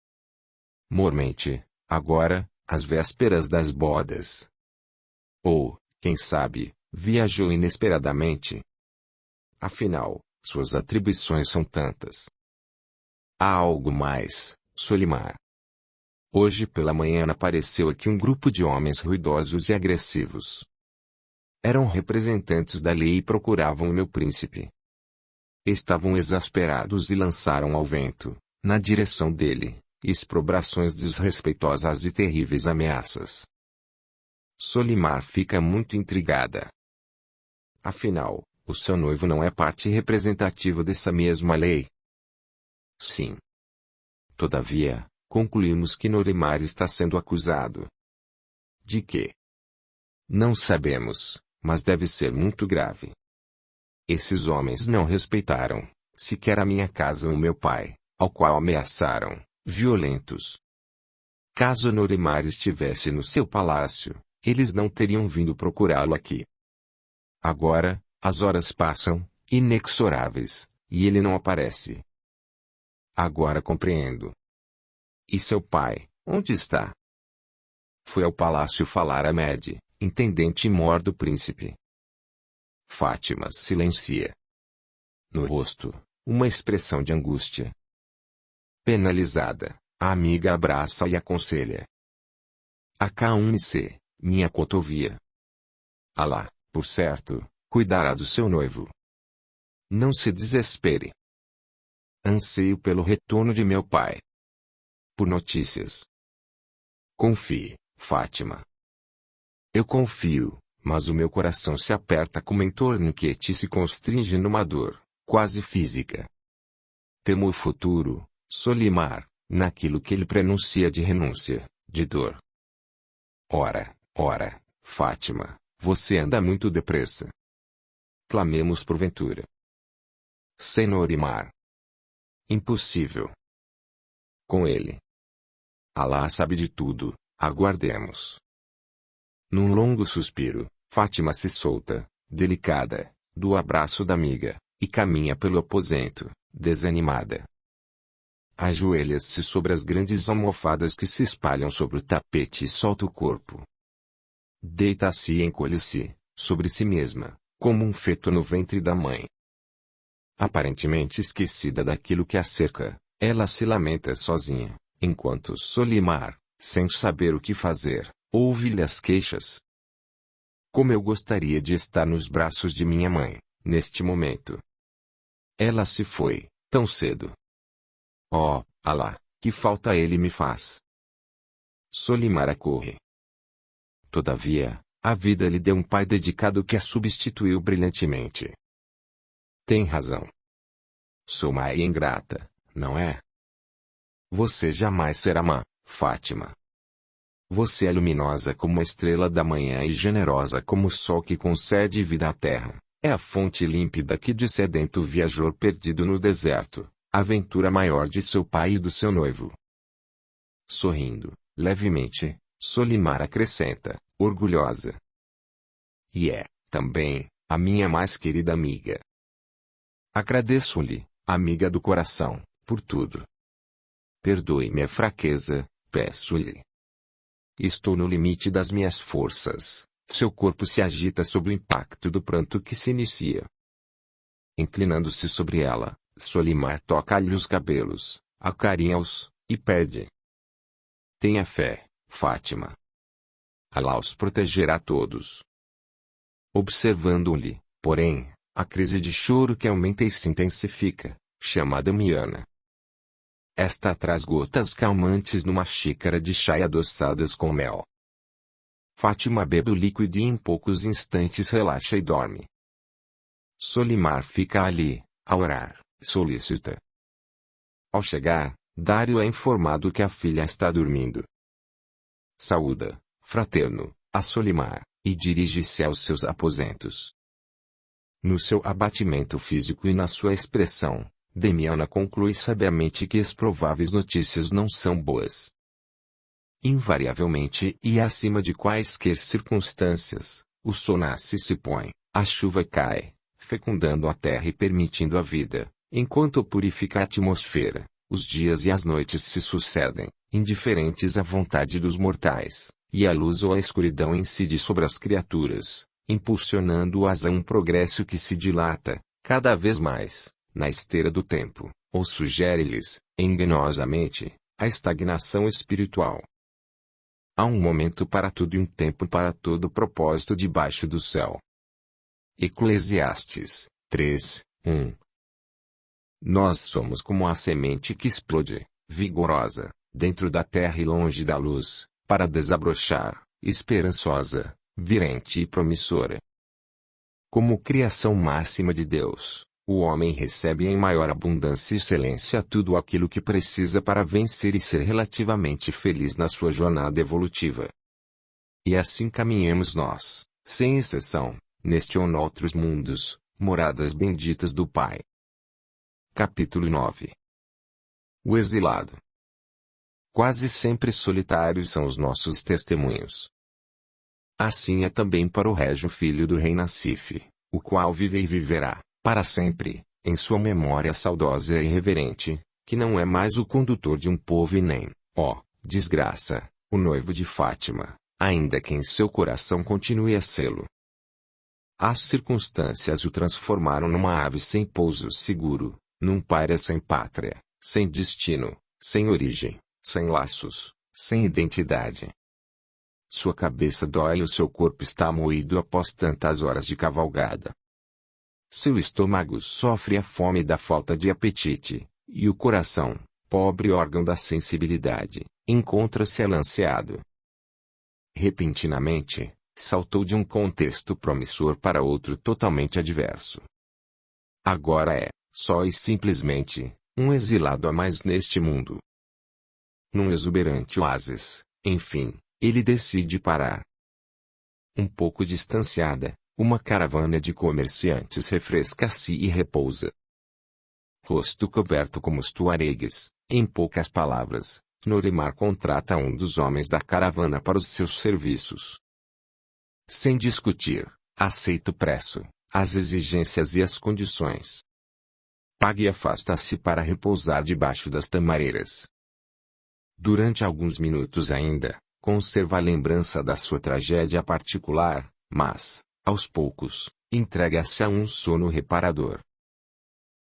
Mormente, agora, às vésperas das bodas. Ou, quem sabe, viajou inesperadamente. Afinal, suas atribuições são tantas. Há algo mais, Solimar. Hoje pela manhã apareceu aqui um grupo de homens ruidosos e agressivos. Eram representantes da lei e procuravam o meu príncipe. Estavam exasperados e lançaram ao vento, na direção dele, exprobrações desrespeitosas e terríveis ameaças. Solimar fica muito intrigada. Afinal, o seu noivo não é parte representativa dessa mesma lei? Sim. Todavia, concluímos que Norimar está sendo acusado. De quê? Não sabemos, mas deve ser muito grave. Esses homens não respeitaram, sequer a minha casa ou meu pai, ao qual ameaçaram, violentos. Caso Norimar estivesse no seu palácio, eles não teriam vindo procurá-lo aqui. Agora, as horas passam, inexoráveis, e ele não aparece. Agora compreendo. E seu pai, onde está? Foi ao palácio falar a Med, intendente-mor do príncipe. Fátima silencia. No rosto, uma expressão de angústia. Penalizada, a amiga abraça e aconselha. AK1C, minha cotovia. Alá, por certo, cuidará do seu noivo. Não se desespere. Anseio pelo retorno de meu pai. Por notícias. Confie, Fátima. Eu confio, mas o meu coração se aperta como em torniquete e se constringe numa dor, quase física. Temo o futuro, Solimar, naquilo que ele prenuncia de renúncia, de dor. Ora, Fátima, você anda muito depressa. Clamemos por ventura. Senorimar. Impossível. Com ele. Alá sabe de tudo, aguardemos. Num longo suspiro, Fátima se solta, delicada, do abraço da amiga, e caminha pelo aposento, desanimada. Ajoelha-se sobre as grandes almofadas que se espalham sobre o tapete e solta o corpo. Deita-se e encolhe-se, sobre si mesma, como um feto no ventre da mãe. Aparentemente esquecida daquilo que a cerca, ela se lamenta sozinha, enquanto Solimar, sem saber o que fazer, ouve-lhe as queixas. Como eu gostaria de estar nos braços de minha mãe, neste momento. Ela se foi, tão cedo. Oh, Alá, que falta ele me faz. Solimar corre. Todavia, a vida lhe deu um pai dedicado que a substituiu brilhantemente. Tem razão. Sou má e ingrata, não é? Você jamais será má, Fátima. Você é luminosa como a estrela da manhã e generosa como o sol que concede vida à terra. É a fonte límpida que de sedento viajor perdido no deserto, aventura maior de seu pai e do seu noivo. Sorrindo, levemente, Solimar acrescenta, orgulhosa. E é, também, a minha mais querida amiga. Agradeço-lhe, amiga do coração, por tudo. Perdoe-me a fraqueza, peço-lhe. Estou no limite das minhas forças. Seu corpo se agita sob o impacto do pranto que se inicia. Inclinando-se sobre ela, Solimar toca-lhe os cabelos, acarinha-os, e pede. Tenha fé, Fátima. Alá os protegerá todos. Observando-lhe, porém, a crise de choro que aumenta e se intensifica, chamada Miana. Esta traz gotas calmantes numa xícara de chá adoçadas com mel. Fátima bebe o líquido e em poucos instantes relaxa e dorme. Solimar fica ali, a orar, solícita. Ao chegar, Dário é informado que a filha está dormindo. Saúda, fraterno, a Solimar, e dirige-se aos seus aposentos. No seu abatimento físico e na sua expressão, Demiana conclui sabiamente que as prováveis notícias não são boas. Invariavelmente e acima de quaisquer circunstâncias, o sol nasce e se põe, a chuva cai, fecundando a terra e permitindo a vida, enquanto purifica a atmosfera, os dias e as noites se sucedem, indiferentes à vontade dos mortais, e a luz ou a escuridão incide sobre as criaturas, impulsionando-as a um progresso que se dilata, cada vez mais, na esteira do tempo, ou sugere-lhes, enganosamente, a estagnação espiritual. Há um momento para tudo e um tempo para todo propósito debaixo do céu. Eclesiastes 3:1. Nós somos como a semente que explode, vigorosa, dentro da terra e longe da luz, para desabrochar, esperançosa, virente e promissora. Como criação máxima de Deus, o homem recebe em maior abundância e excelência tudo aquilo que precisa para vencer e ser relativamente feliz na sua jornada evolutiva. E assim caminhamos nós, sem exceção, neste ou noutros mundos, moradas benditas do Pai. Capítulo 9. O exilado. Quase sempre solitários são os nossos testemunhos. Assim é também para o régio filho do rei Nassif, o qual vive e viverá, para sempre, em sua memória saudosa e reverente, que não é mais o condutor de um povo e nem, ó, desgraça, o noivo de Fátima, ainda que em seu coração continue a sê-lo. As circunstâncias o transformaram numa ave sem pouso seguro, num pária sem pátria, sem destino, sem origem, sem laços, sem identidade. Sua cabeça dói e o seu corpo está moído após tantas horas de cavalgada. Seu estômago sofre a fome da falta de apetite, e o coração, pobre órgão da sensibilidade, encontra-se alanceado. Repentinamente, saltou de um contexto promissor para outro totalmente adverso. Agora é, só e simplesmente, um exilado a mais neste mundo. Num exuberante oásis, enfim, ele decide parar. Um pouco distanciada, uma caravana de comerciantes refresca-se e repousa. Rosto coberto como os tuaregues, em poucas palavras, Norimar contrata um dos homens da caravana para os seus serviços. Sem discutir, aceita o preço, as exigências e as condições. Paga e afasta-se para repousar debaixo das tamareiras. Durante alguns minutos ainda, conserva a lembrança da sua tragédia particular, mas, aos poucos, entrega-se a um sono reparador.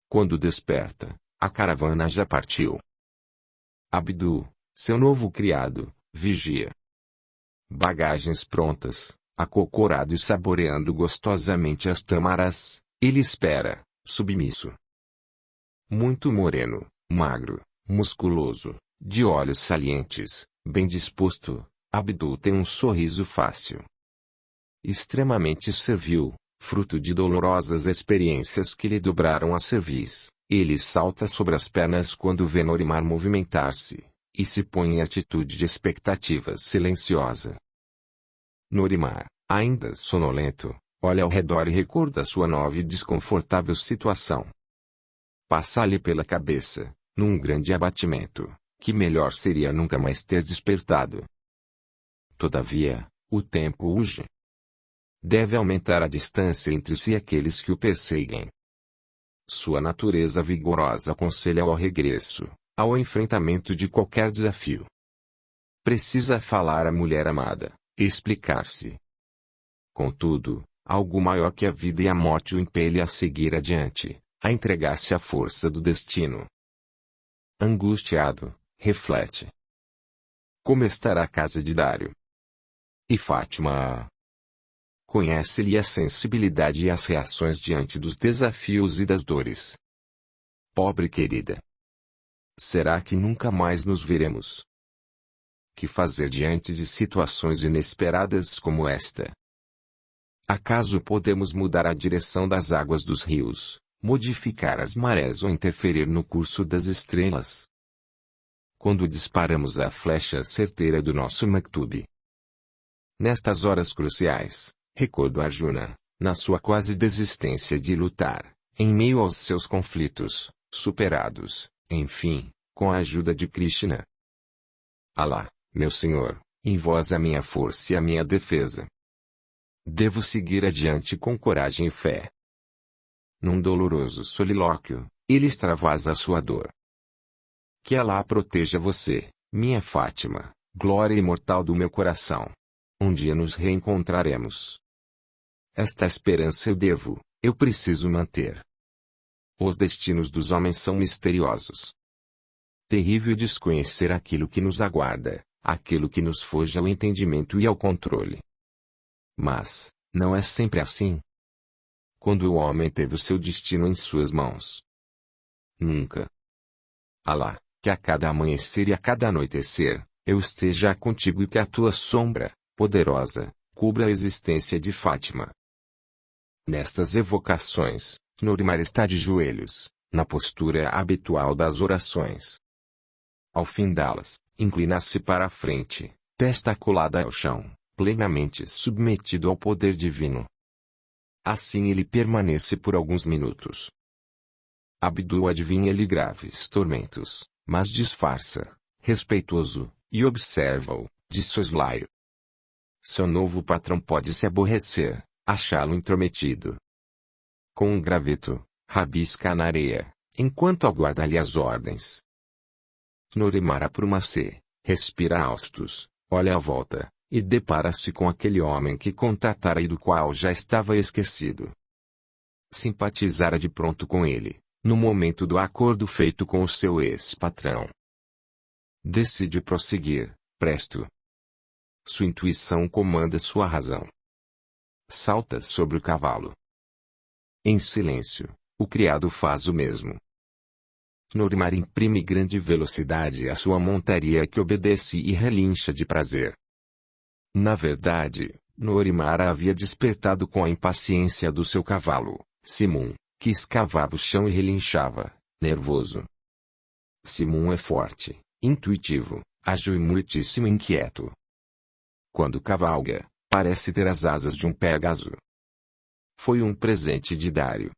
Quando desperta, a caravana já partiu. Abdu, seu novo criado, vigia. Bagagens prontas, acocorado e saboreando gostosamente as tâmaras, ele espera, submisso. Muito moreno, magro, musculoso, de olhos salientes, bem disposto, Abdu tem um sorriso fácil. Extremamente servil, fruto de dolorosas experiências que lhe dobraram a cerviz, ele salta sobre as pernas quando vê Norimar movimentar-se, e se põe em atitude de expectativa silenciosa. Norimar, ainda sonolento, olha ao redor e recorda sua nova e desconfortável situação. Passa-lhe pela cabeça, num grande abatimento, que melhor seria nunca mais ter despertado. Todavia, o tempo urge. Deve aumentar a distância entre si e aqueles que o perseguem. Sua natureza vigorosa aconselha ao regresso, ao enfrentamento de qualquer desafio. Precisa falar à mulher amada, explicar-se. Contudo, algo maior que a vida e a morte o impele a seguir adiante, a entregar-se à força do destino. Angustiado, reflete. Como estará a casa de Dário? E Fátima? Conhece-lhe a sensibilidade e as reações diante dos desafios e das dores. Pobre querida! Será que nunca mais nos veremos? Que fazer diante de situações inesperadas como esta? Acaso podemos mudar a direção das águas dos rios, modificar as marés ou interferir no curso das estrelas? Quando disparamos a flecha certeira do nosso Maktub? Nestas horas cruciais, recordo Arjuna, na sua quase desistência de lutar, em meio aos seus conflitos, superados, enfim, com a ajuda de Krishna. Alá, meu Senhor, em vós a minha força e a minha defesa. Devo seguir adiante com coragem e fé. Num doloroso solilóquio, ele extravasa a sua dor. Que Alá proteja você, minha Fátima, glória imortal do meu coração. Um dia nos reencontraremos. Esta esperança eu preciso manter. Os destinos dos homens são misteriosos. Terrível desconhecer aquilo que nos aguarda, aquilo que nos foge ao entendimento e ao controle. Mas, não é sempre assim. Quando o homem teve o seu destino em suas mãos? Nunca. Alá, que a cada amanhecer e a cada anoitecer, eu esteja contigo e que a tua sombra, poderosa, cubra a existência de Fátima. Nestas evocações, Norimar está de joelhos, na postura habitual das orações. Ao findá-las, inclina-se para a frente, testa colada ao chão, plenamente submetido ao poder divino. Assim ele permanece por alguns minutos. Abdul adivinha-lhe graves tormentos, mas disfarça, respeitoso, e observa-o, de soslaio. Seu novo patrão pode se aborrecer, achá-lo intrometido. Com um graveto, rabisca na areia, enquanto aguarda-lhe as ordens. Norimar apruma-se, respira austos, olha à volta, e depara-se com aquele homem que contratara e do qual já estava esquecido. Simpatizara de pronto com ele, no momento do acordo feito com o seu ex-patrão. Decide prosseguir, presto. Sua intuição comanda sua razão. Salta sobre o cavalo. Em silêncio, o criado faz o mesmo. Norimar imprime grande velocidade à sua montaria que obedece e relincha de prazer. Na verdade, Norimar a havia despertado com a impaciência do seu cavalo, Simum, que escavava o chão e relinchava, nervoso. Simum é forte, intuitivo, ágil e muitíssimo inquieto. Quando cavalga, parece ter as asas de um pégaso. Foi um presente de Dário.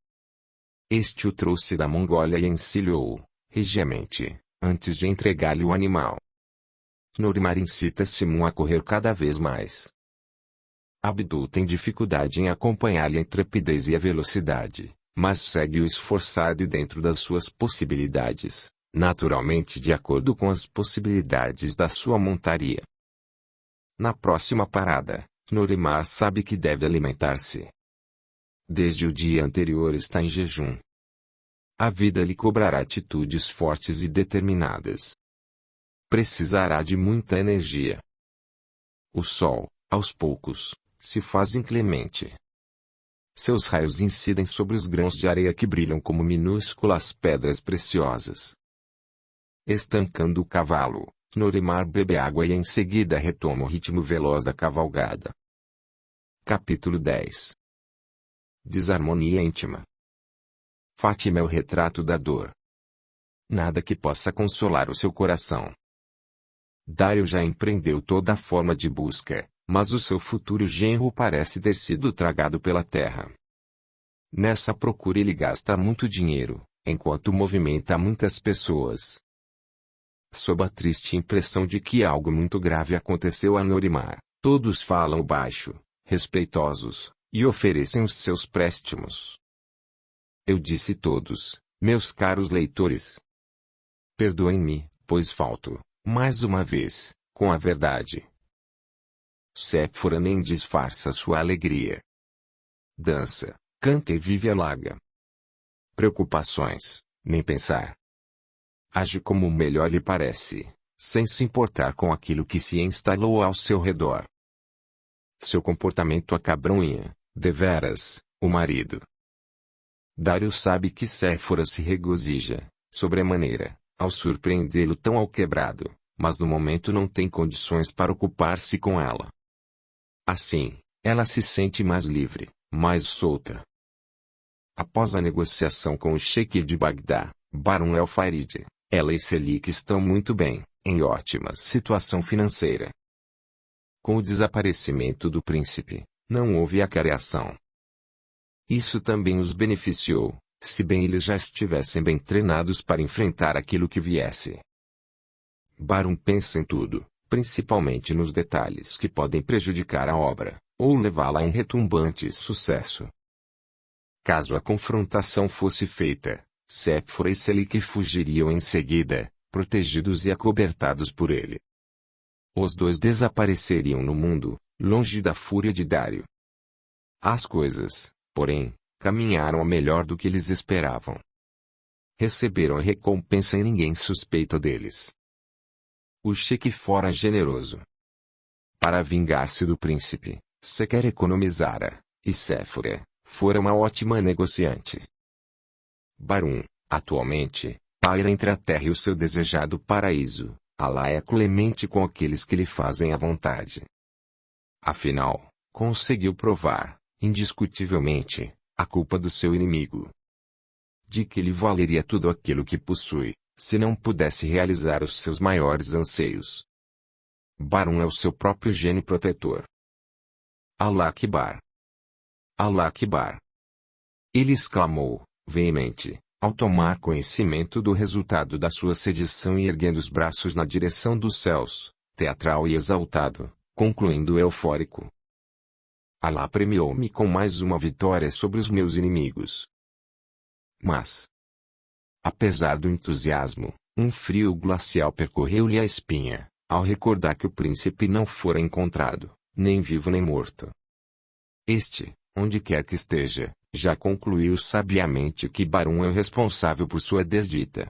Este o trouxe da Mongólia e encilhou-o, regiamente, antes de entregar-lhe o animal. Norimar incita Simum a correr cada vez mais. Abdul tem dificuldade em acompanhar-lhe a intrepidez e a velocidade, mas segue-o esforçado e dentro das suas possibilidades, naturalmente de acordo com as possibilidades da sua montaria. Na próxima parada, Norimar sabe que deve alimentar-se. Desde o dia anterior está em jejum. A vida lhe cobrará atitudes fortes e determinadas. Precisará de muita energia. O sol, aos poucos, se faz inclemente. Seus raios incidem sobre os grãos de areia que brilham como minúsculas pedras preciosas. Estancando o cavalo, Norimar bebe água e em seguida retoma o ritmo veloz da cavalgada. Capítulo 10. Desarmonia íntima. Fátima é o retrato da dor. Nada que possa consolar o seu coração. Dário já empreendeu toda forma de busca, mas o seu futuro genro parece ter sido tragado pela terra. Nessa procura ele gasta muito dinheiro, enquanto movimenta muitas pessoas. Sob a triste impressão de que algo muito grave aconteceu a Norimar, todos falam baixo, respeitosos, e oferecem os seus préstimos. Eu disse todos, meus caros leitores. Perdoem-me, pois falto, mais uma vez, com a verdade. Séfora nem disfarça sua alegria. Dança, canta e vive a larga. Preocupações, nem pensar. Age como melhor lhe parece, sem se importar com aquilo que se instalou ao seu redor. Seu comportamento acabrunha, deveras, o marido. Dário sabe que Séfora se regozija, sobremaneira, ao surpreendê-lo tão alquebrado, mas no momento não tem condições para ocupar-se com ela. Assim, ela se sente mais livre, mais solta. Após a negociação com o Sheik de Bagdá, Barão El Farid, ela e Selik estão muito bem, em ótima situação financeira. Com o desaparecimento do príncipe, não houve acareação. Isso também os beneficiou, se bem eles já estivessem bem treinados para enfrentar aquilo que viesse. Barão pensa em tudo, principalmente nos detalhes que podem prejudicar a obra, ou levá-la a um retumbante sucesso. Caso a confrontação fosse feita, Séfora e Selik fugiriam em seguida, protegidos e acobertados por ele. Os dois desapareceriam no mundo, longe da fúria de Dário. As coisas, porém, caminharam a melhor do que eles esperavam. Receberam a recompensa e ninguém suspeita deles. O Sheik fora generoso. Para vingar-se do príncipe, sequer economizara, e Séfora fora uma ótima negociante. Barão, atualmente, paira entre a terra e o seu desejado paraíso. Alá é clemente com aqueles que lhe fazem a vontade. Afinal, conseguiu provar, indiscutivelmente, a culpa do seu inimigo. De que lhe valeria tudo aquilo que possui, se não pudesse realizar os seus maiores anseios. Barão é o seu próprio gênio protetor. Allah Akbar! Allah Akbar! Ele exclamou, veemente, ao tomar conhecimento do resultado da sua sedição e erguendo os braços na direção dos céus, teatral e exaltado, concluindo eufórico. Allah premiou-me com mais uma vitória sobre os meus inimigos. Mas, apesar do entusiasmo, um frio glacial percorreu-lhe a espinha, ao recordar que o príncipe não fora encontrado, nem vivo nem morto. Este, onde quer que esteja, já concluiu sabiamente que Barun é o responsável por sua desdita.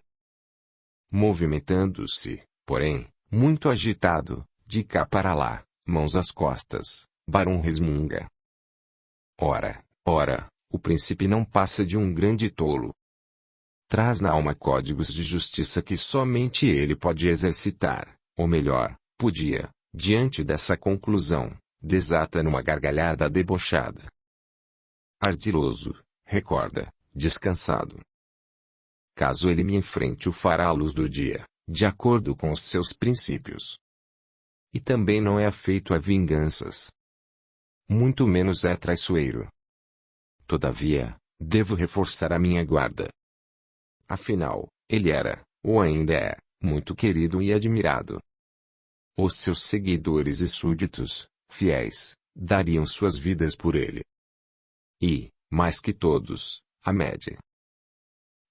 Movimentando-se, porém, muito agitado, de cá para lá, mãos às costas, Barun resmunga. Ora, o príncipe não passa de um grande tolo. Traz na alma códigos de justiça que somente ele pode exercitar, ou melhor, podia. Diante dessa conclusão, desata numa gargalhada debochada. Ardiloso, recorda, descansado. Caso ele me enfrente o fará à luz do dia, de acordo com os seus princípios. E também não é afeito a vinganças. Muito menos é traiçoeiro. Todavia, devo reforçar a minha guarda. Afinal, ele era, ou ainda é, muito querido e admirado. Os seus seguidores e súditos, fiéis, dariam suas vidas por ele. E, mais que todos, a média.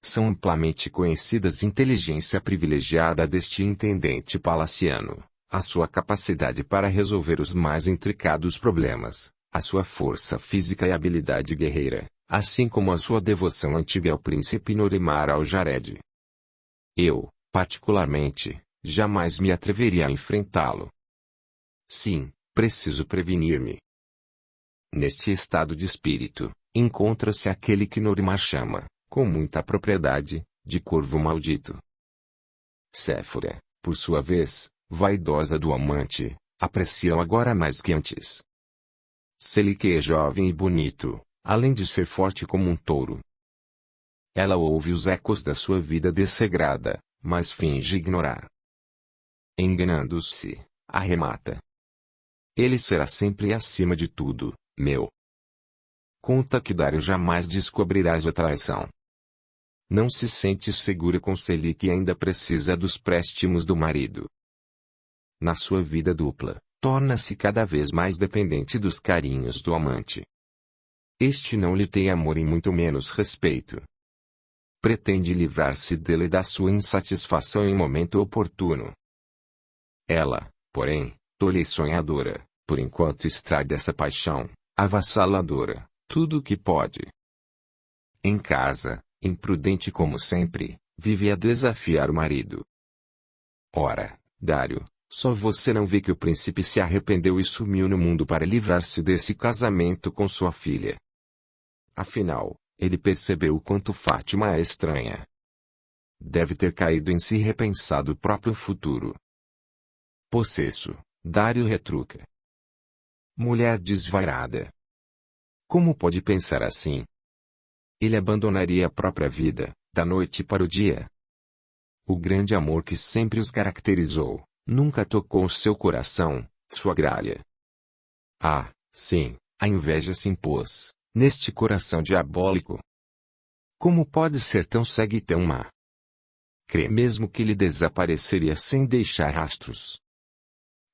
São amplamente conhecidas a inteligência privilegiada deste intendente palaciano, a sua capacidade para resolver os mais intricados problemas, a sua força física e habilidade guerreira, assim como a sua devoção antiga ao príncipe Norimar al-Jared. Eu, particularmente, jamais me atreveria a enfrentá-lo. Sim, preciso prevenir-me. Neste estado de espírito, encontra-se aquele que Norimar chama, com muita propriedade, de corvo maldito. Séfora, por sua vez, vaidosa do amante, aprecia-o agora mais que antes. Selique é jovem e bonito, além de ser forte como um touro. Ela ouve os ecos da sua vida dessegrada, mas finge ignorar. Enganando-se, arremata. Ele será sempre acima de tudo, meu. Conta que Dário jamais descobrirá sua traição. Não se sente segura com Selique e ainda precisa dos préstimos do marido. Na sua vida dupla, torna-se cada vez mais dependente dos carinhos do amante. Este não lhe tem amor e muito menos respeito. Pretende livrar-se dele e da sua insatisfação em momento oportuno. Ela, porém, tola e sonhadora, por enquanto extrai dessa paixão, avassaladora, tudo o que pode. Em casa, imprudente como sempre, vive a desafiar o marido. Ora, Dário, só você não vê que o príncipe se arrependeu e sumiu no mundo para livrar-se desse casamento com sua filha. Afinal, ele percebeu o quanto Fátima é estranha. Deve ter caído em si e repensado o próprio futuro. Possesso, Dário retruca. Mulher desvairada. Como pode pensar assim? Ele abandonaria a própria vida, da noite para o dia. O grande amor que sempre os caracterizou, nunca tocou seu coração, sua gralha. Ah, sim, a inveja se impôs, neste coração diabólico. Como pode ser tão cega e tão má? Crê mesmo que ele desapareceria sem deixar rastros.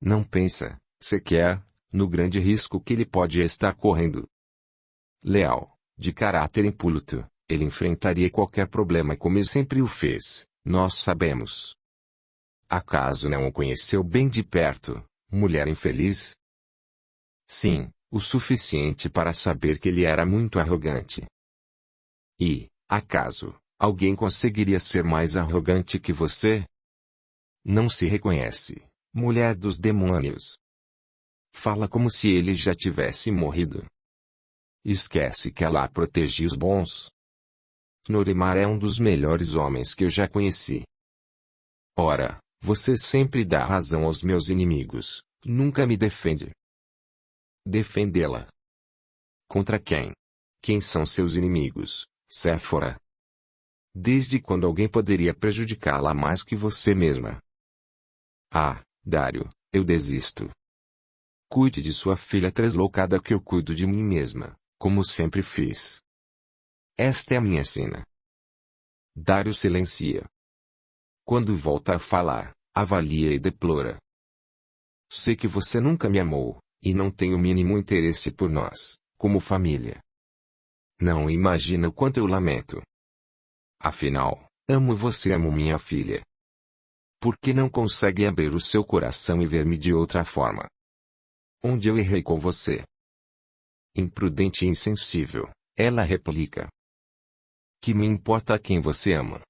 Não pensa, sequer, no grande risco que ele pode estar correndo. Leal, de caráter impoluto, ele enfrentaria qualquer problema como sempre o fez, nós sabemos. Acaso não o conheceu bem de perto, mulher infeliz? Sim, o suficiente para saber que ele era muito arrogante. E, acaso, alguém conseguiria ser mais arrogante que você? Não se reconhece, mulher dos demônios. Fala como se ele já tivesse morrido. Esquece que Allah protegia os bons. Norimar é um dos melhores homens que eu já conheci. Ora, você sempre dá razão aos meus inimigos, nunca me defende. Defendê-la. Contra quem? Quem são seus inimigos, Séfora? Desde quando alguém poderia prejudicá-la mais que você mesma? Ah, Dário, eu desisto. Cuide de sua filha translocada que eu cuido de mim mesma, como sempre fiz. Esta é a minha sina. Dário silencia. Quando volta a falar, avalia e deplora. Sei que você nunca me amou, e não tem o mínimo interesse por nós, como família. Não imagina o quanto eu lamento. Afinal, amo você, amo minha filha. Por que não consegue abrir o seu coração e ver-me de outra forma? Onde eu errei com você? Imprudente e insensível, ela replica. Que me importa quem você ama?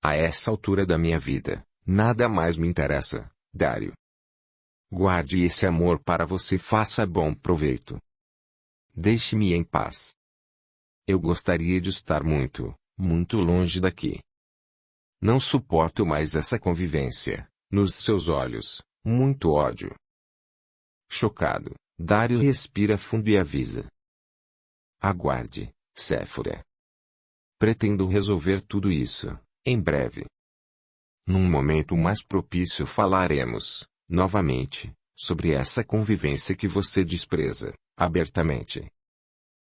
A essa altura da minha vida, nada mais me interessa, Dário. Guarde esse amor para você, faça bom proveito. Deixe-me em paz. Eu gostaria de estar muito, muito longe daqui. Não suporto mais essa convivência. Nos seus olhos, muito ódio. Chocado, Dário respira fundo e avisa. Aguarde, Séfora. Pretendo resolver tudo isso, em breve. Num momento mais propício falaremos, novamente, sobre essa convivência que você despreza, abertamente.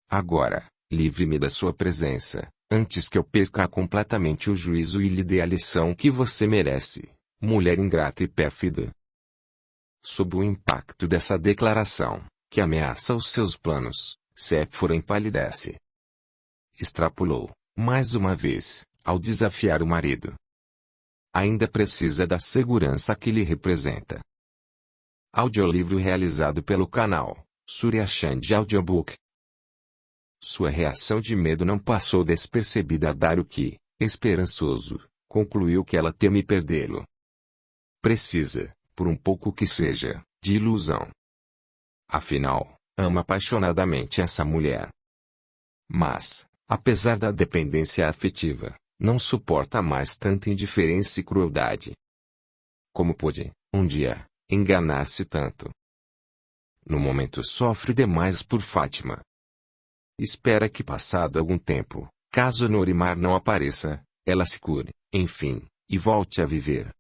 Agora, livre-me da sua presença, antes que eu perca completamente o juízo e lhe dê a lição que você merece, mulher ingrata e pérfida. Sob o impacto dessa declaração, que ameaça os seus planos, Séfora empalidece. Extrapolou, mais uma vez, ao desafiar o marido. Ainda precisa da segurança que lhe representa. Audiolivro realizado pelo canal Surya Chand Audiobook. Sua reação de medo não passou despercebida a Dário que, esperançoso, concluiu que ela teme perdê-lo. Precisa, por um pouco que seja, de ilusão. Afinal, ama apaixonadamente essa mulher. Mas, apesar da dependência afetiva, não suporta mais tanta indiferença e crueldade. Como pôde, um dia, enganar-se tanto? No momento sofre demais por Fátima. Espera que passado algum tempo, caso Norimar não apareça, ela se cure, enfim, e volte a viver.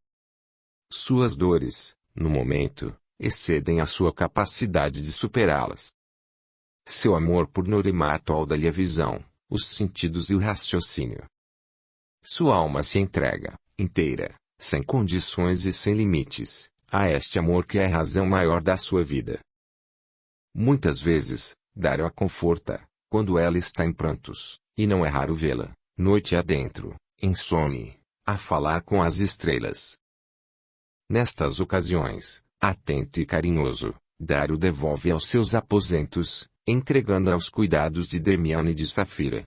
Suas dores, no momento, excedem a sua capacidade de superá-las. Seu amor por Norimar tolda-lhe a visão, os sentidos e o raciocínio. Sua alma se entrega, inteira, sem condições e sem limites, a este amor que é a razão maior da sua vida. Muitas vezes, Dário a conforta, quando ela está em prantos, e não é raro vê-la, noite adentro, insone, a falar com as estrelas. Nestas ocasiões, atento e carinhoso, Dário devolve aos seus aposentos, entregando aos cuidados de Damiana e de Safira.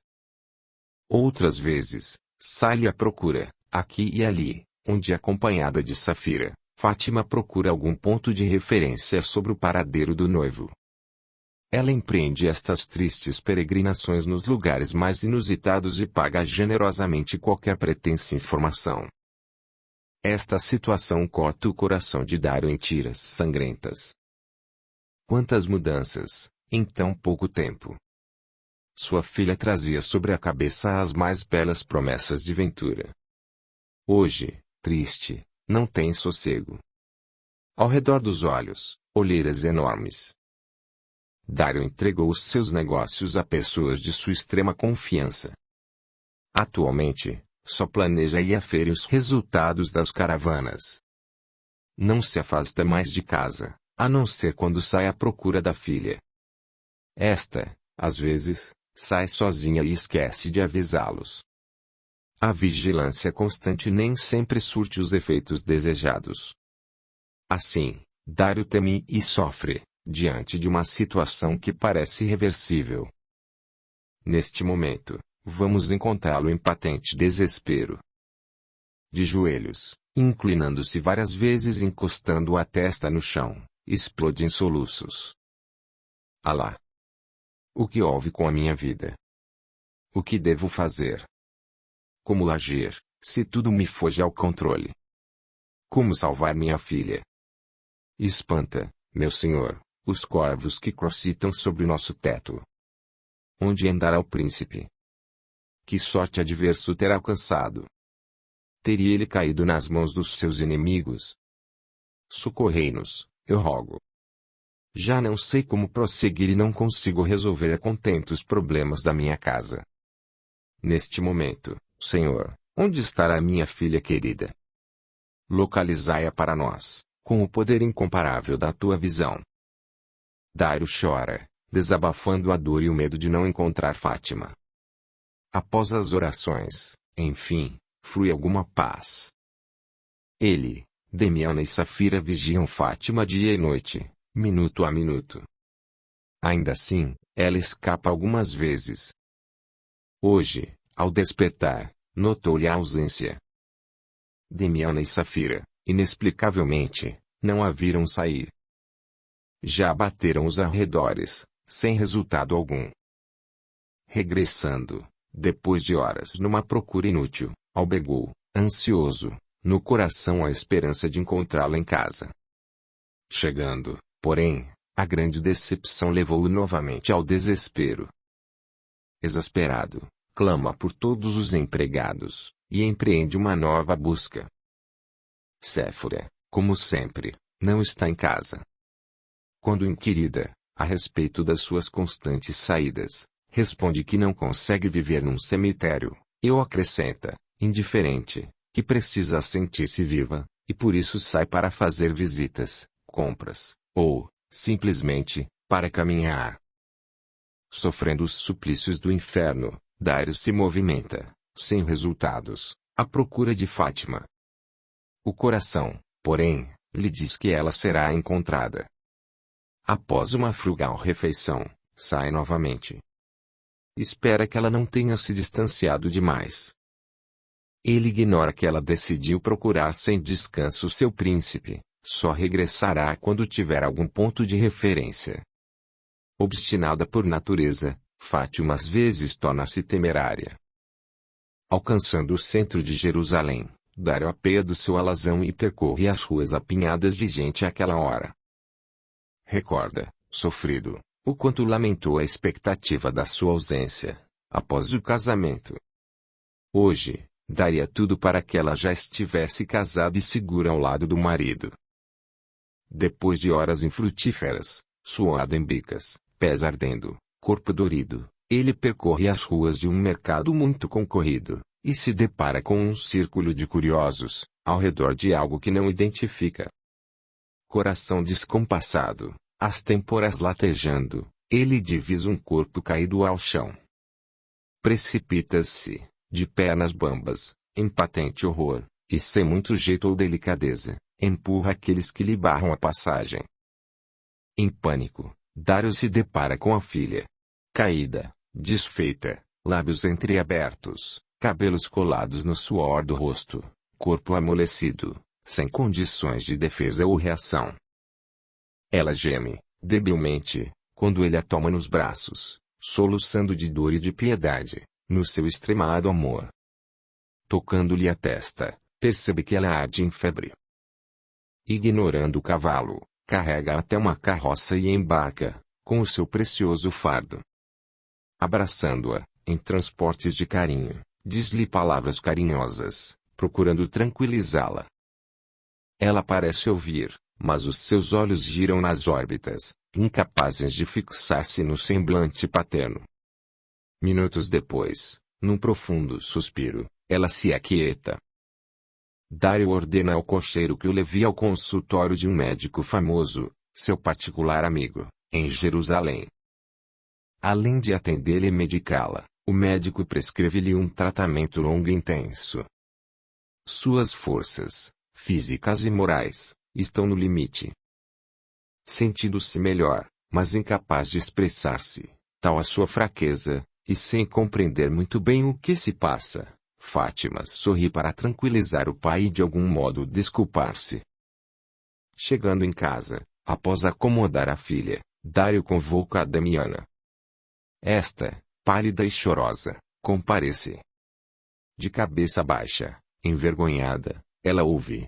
Outras vezes, sai à procura, aqui e ali, onde acompanhada de Safira, Fátima procura algum ponto de referência sobre o paradeiro do noivo. Ela empreende estas tristes peregrinações nos lugares mais inusitados e paga generosamente qualquer pretensa informação. Esta situação corta o coração de Dário em tiras sangrentas. Quantas mudanças, em tão pouco tempo! Sua filha trazia sobre a cabeça as mais belas promessas de ventura. Hoje, triste, não tem sossego. Ao redor dos olhos, olheiras enormes. Dário entregou os seus negócios a pessoas de sua extrema confiança. Atualmente, só planeja e afere os resultados das caravanas. Não se afasta mais de casa, a não ser quando sai à procura da filha. Esta, às vezes, sai sozinha e esquece de avisá-los. A vigilância constante nem sempre surte os efeitos desejados. Assim, Dário teme e sofre, diante de uma situação que parece irreversível. Neste momento, vamos encontrá-lo em patente desespero. De joelhos, inclinando-se várias vezes e encostando a testa no chão, explode em soluços. Alá! O que houve com a minha vida? O que devo fazer? Como agir, se tudo me foge ao controle? Como salvar minha filha? Espanta, meu senhor, os corvos que crocitam sobre nosso teto. Onde andará o príncipe? Que sorte adverso terá alcançado? Teria ele caído nas mãos dos seus inimigos? Socorrei-nos, eu rogo. Já não sei como prosseguir e não consigo resolver a contento os problemas da minha casa. Neste momento, Senhor, onde estará minha filha querida? Localizai-a para nós, com o poder incomparável da tua visão. Dário chora, desabafando a dor e o medo de não encontrar Fátima. Após as orações, enfim, flui alguma paz. Ele, Damiana e Safira vigiam Fátima dia e noite, minuto a minuto. Ainda assim, ela escapa algumas vezes. Hoje, ao despertar, notou-lhe a ausência. Damiana e Safira, inexplicavelmente, não a viram sair. Já bateram os arredores, sem resultado algum. Regressando, depois de horas numa procura inútil, albergou, ansioso, no coração a esperança de encontrá-la em casa. Chegando, porém, a grande decepção levou-o novamente ao desespero. Exasperado, clama por todos os empregados, e empreende uma nova busca. Séfora, como sempre, não está em casa. Quando inquirida, a respeito das suas constantes saídas, responde que não consegue viver num cemitério, e acrescenta, indiferente, que precisa sentir-se viva, e por isso sai para fazer visitas, compras, ou, simplesmente, para caminhar. Sofrendo os suplícios do inferno, Dário se movimenta, sem resultados, à procura de Fátima. O coração, porém, lhe diz que ela será encontrada. Após uma frugal refeição, sai novamente. Espera que ela não tenha se distanciado demais. Ele ignora que ela decidiu procurar sem descanso seu príncipe, só regressará quando tiver algum ponto de referência. Obstinada por natureza, Fátima às vezes torna-se temerária. Alcançando o centro de Jerusalém, Dário apeia do seu alazão e percorre as ruas apinhadas de gente àquela hora. Recorda, sofrido, o quanto lamentou a expectativa da sua ausência, após o casamento. Hoje, daria tudo para que ela já estivesse casada e segura ao lado do marido. Depois de horas infrutíferas, suado em bicas, pés ardendo, corpo dorido, ele percorre as ruas de um mercado muito concorrido, e se depara com um círculo de curiosos, ao redor de algo que não identifica. Coração descompassado, as têmporas latejando, ele divisa um corpo caído ao chão. Precipita-se, de pernas bambas, em patente horror, e sem muito jeito ou delicadeza, empurra aqueles que lhe barram a passagem. Em pânico, Dário se depara com a filha. Caída, desfeita, lábios entreabertos, cabelos colados no suor do rosto, corpo amolecido, sem condições de defesa ou reação. Ela geme, debilmente, quando ele a toma nos braços, soluçando de dor e de piedade, no seu extremado amor. Tocando-lhe a testa, percebe que ela arde em febre. Ignorando o cavalo, carrega até uma carroça e embarca, com o seu precioso fardo. Abraçando-a, em transportes de carinho, diz-lhe palavras carinhosas, procurando tranquilizá-la. Ela parece ouvir, mas os seus olhos giram nas órbitas, incapazes de fixar-se no semblante paterno. Minutos depois, num profundo suspiro, ela se aquieta. Dário ordena ao cocheiro que o leve ao consultório de um médico famoso, seu particular amigo, em Jerusalém. Além de atendê-la e medicá-la, o médico prescreve-lhe um tratamento longo e intenso. Suas forças, físicas e morais, estão no limite. Sentindo-se melhor, mas incapaz de expressar-se, tal a sua fraqueza, e sem compreender muito bem o que se passa, Fátima sorri para tranquilizar o pai e de algum modo desculpar-se. Chegando em casa, após acomodar a filha, Dário convoca a Damiana. Esta, pálida e chorosa, comparece. De cabeça baixa, envergonhada, ela ouve.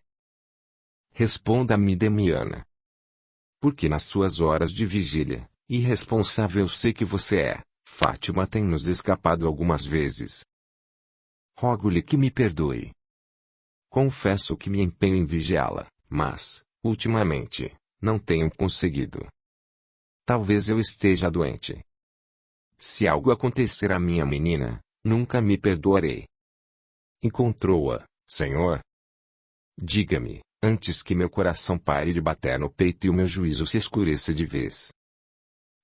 Responda-me, Damiana. Porque nas suas horas de vigília, irresponsável sei que você é, Fátima tem nos escapado algumas vezes. Rogo-lhe que me perdoe. Confesso que me empenho em vigiá-la, mas, ultimamente, não tenho conseguido. talvez eu esteja doente. Se algo acontecer à minha menina, nunca me perdoarei. Encontrou-a, senhor? Diga-me, antes que meu coração pare de bater no peito e o meu juízo se escureça de vez.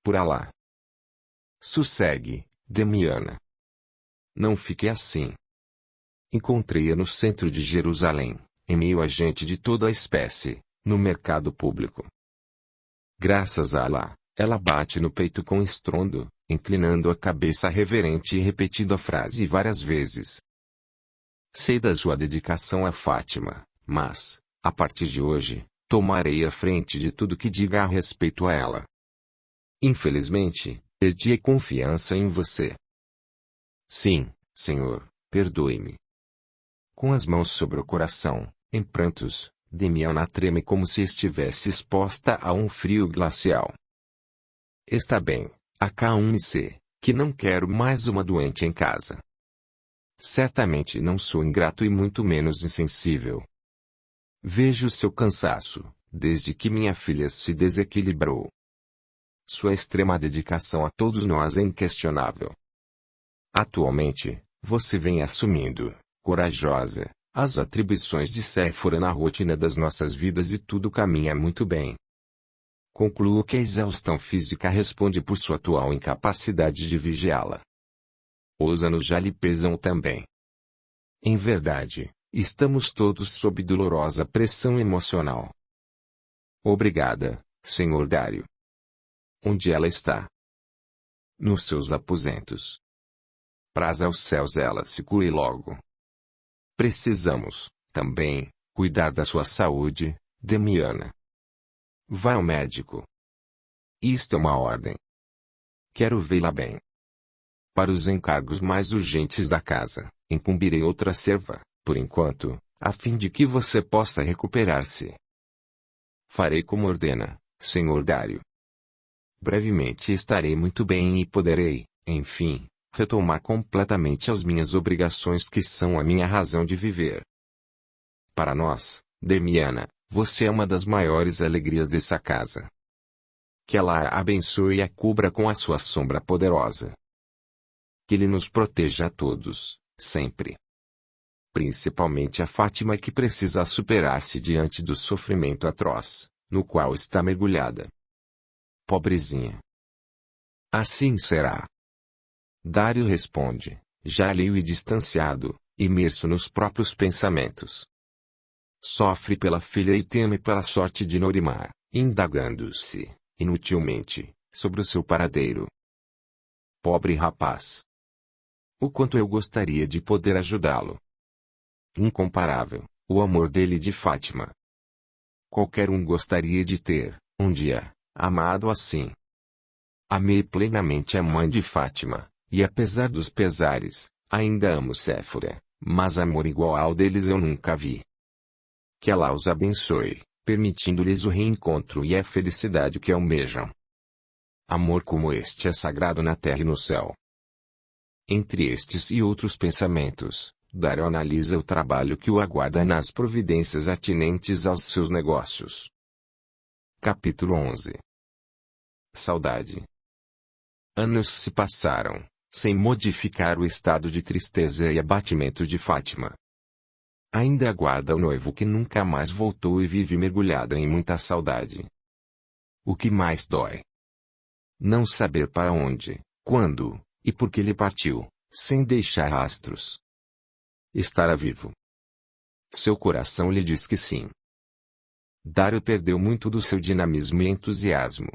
Por Alá. Sossegue, Damiana. Não fique assim. Encontrei-a no centro de Jerusalém, em meio a gente de toda a espécie, no mercado público. Graças a Alá, ela bate no peito com estrondo, inclinando a cabeça reverente e repetindo a frase várias vezes. Sei da sua dedicação a Fátima, mas, a partir de hoje, tomarei a frente de tudo que diga a respeito a ela. Infelizmente, perdi a confiança em você. Sim, senhor, perdoe-me. Com as mãos sobre o coração, em prantos, Damiana treme como se estivesse exposta a um frio glacial. Está bem, acalme-se, que não quero mais uma doente em casa. Certamente não sou ingrato e muito menos insensível. Vejo seu cansaço, desde que minha filha se desequilibrou. Sua extrema dedicação a todos nós é inquestionável. Atualmente, você vem assumindo, corajosa, as atribuições de Séfora na rotina das nossas vidas e tudo caminha muito bem. Concluo que a exaustão física responde por sua atual incapacidade de vigiá-la. Os anos já lhe pesam também. Em verdade, estamos todos sob dolorosa pressão emocional. Obrigada, Sr. Dário. Onde ela está? Nos seus aposentos. Praza aos céus ela se cure logo. Precisamos, também, cuidar da sua saúde, Damiana. Vá ao médico. Isto é uma ordem. Quero vê-la bem. Para os encargos mais urgentes da casa, incumbirei outra serva, por enquanto, a fim de que você possa recuperar-se. Farei como ordena, Sr. Dário. Brevemente estarei muito bem e poderei, enfim, retomar completamente as minhas obrigações que são a minha razão de viver. Para nós, Damiana, você é uma das maiores alegrias dessa casa. Que ela a abençoe e a cubra com a sua sombra poderosa. Que ele nos proteja a todos, sempre. Principalmente a Fátima que precisa superar-se diante do sofrimento atroz, no qual está mergulhada. Pobrezinha. Assim será. Dário responde, já alheio e distanciado, imerso nos próprios pensamentos. Sofre pela filha e teme pela sorte de Norimar, indagando-se, inutilmente, sobre o seu paradeiro. Pobre rapaz. O quanto eu gostaria de poder ajudá-lo. Incomparável, o amor dele de Fátima. Qualquer um gostaria de ter, um dia, amado assim. Amei plenamente a mãe de Fátima, e apesar dos pesares, ainda amo Séfora, mas amor igual ao deles eu nunca vi. Que Alá os abençoe, permitindo-lhes o reencontro e a felicidade que almejam. Amor como este é sagrado na terra e no céu. Entre estes e outros pensamentos, Dário analisa o trabalho que o aguarda nas providências atinentes aos seus negócios. Capítulo 11. Saudade. Anos se passaram, sem modificar o estado de tristeza e abatimento de Fátima. Ainda aguarda o noivo que nunca mais voltou e vive mergulhada em muita saudade. O que mais dói? Não saber para onde, quando, e por que ele partiu, sem deixar rastros. Estará vivo. Seu coração lhe diz que sim. Dário perdeu muito do seu dinamismo e entusiasmo.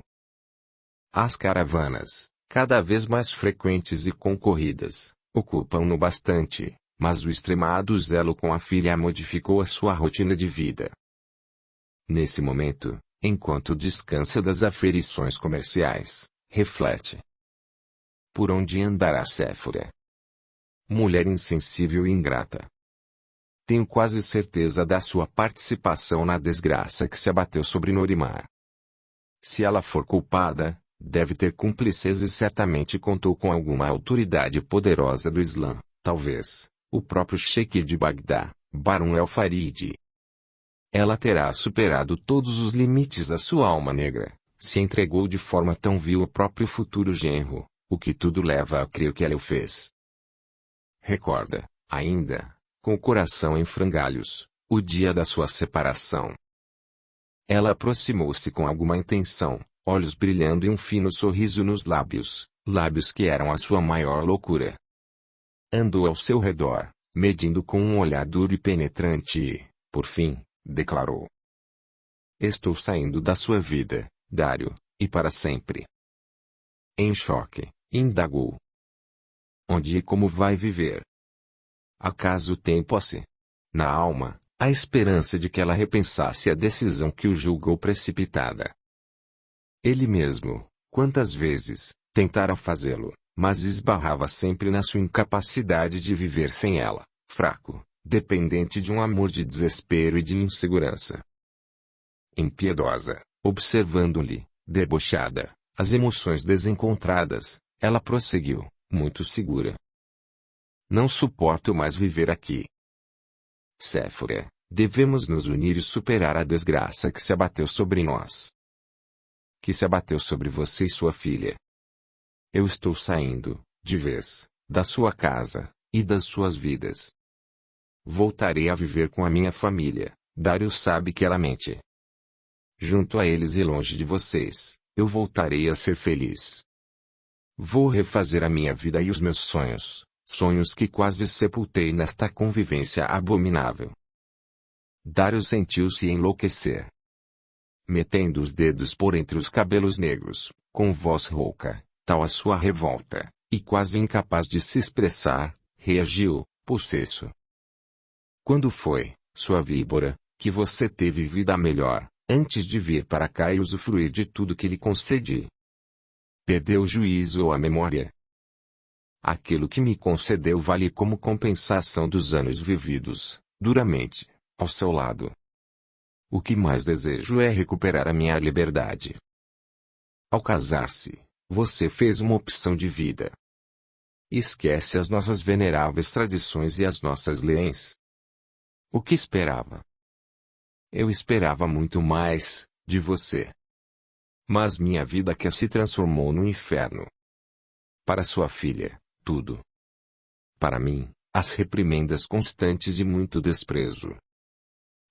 As caravanas, cada vez mais frequentes e concorridas, ocupam-no bastante, mas o extremado zelo com a filha modificou a sua rotina de vida. Nesse momento, enquanto descansa das aferições comerciais, reflete. Por onde andará Séfora? Mulher insensível e ingrata. Tenho quase certeza da sua participação na desgraça que se abateu sobre Norimar. Se ela for culpada, deve ter cúmplices e certamente contou com alguma autoridade poderosa do Islã, talvez, o próprio Sheik de Bagdá, Barão El-Farid. Ela terá superado todos os limites da sua alma negra, se entregou de forma tão vil ao próprio futuro genro, o que tudo leva a crer que ela o fez. Recorda, ainda, com o coração em frangalhos, o dia da sua separação. Ela aproximou-se com alguma intenção, olhos brilhando e um fino sorriso nos lábios, lábios que eram a sua maior loucura. Andou ao seu redor, medindo com um olhar duro e penetrante e, por fim, declarou: "Estou saindo da sua vida, Dário, e para sempre." Em choque, indagou: "Onde e como vai viver? Acaso tem posse?" Na alma, a esperança de que ela repensasse a decisão que o julgou precipitada. Ele mesmo, quantas vezes, tentara fazê-lo, mas esbarrava sempre na sua incapacidade de viver sem ela, fraco, dependente de um amor de desespero e de insegurança. Impiedosa, observando-lhe, debochada, as emoções desencontradas, ela prosseguiu, muito segura: "Não suporto mais viver aqui. Séfora, devemos nos unir e superar a desgraça que se abateu sobre nós. Que se abateu sobre você e sua filha. Eu estou saindo, de vez, da sua casa, e das suas vidas. Voltarei a viver com a minha família." Dário sabe que ela mente. "Junto a eles e longe de vocês, eu voltarei a ser feliz. Vou refazer a minha vida e os meus sonhos, sonhos que quase sepultei nesta convivência abominável." Dário sentiu-se enlouquecer. Metendo os dedos por entre os cabelos negros, com voz rouca, tal a sua revolta, e quase incapaz de se expressar, reagiu, possesso: "Quando foi, sua víbora, que você teve vida melhor, antes de vir para cá e usufruir de tudo que lhe concedi? Perdeu o juízo ou a memória? Aquilo que me concedeu vale como compensação dos anos vividos, duramente, ao seu lado. O que mais desejo é recuperar a minha liberdade. Ao casar-se, você fez uma opção de vida. Esquece as nossas veneráveis tradições e as nossas leis. O que esperava? Eu esperava muito mais, de você. Mas minha vida que se transformou no inferno. Para sua filha, tudo. Para mim, as reprimendas constantes e muito desprezo.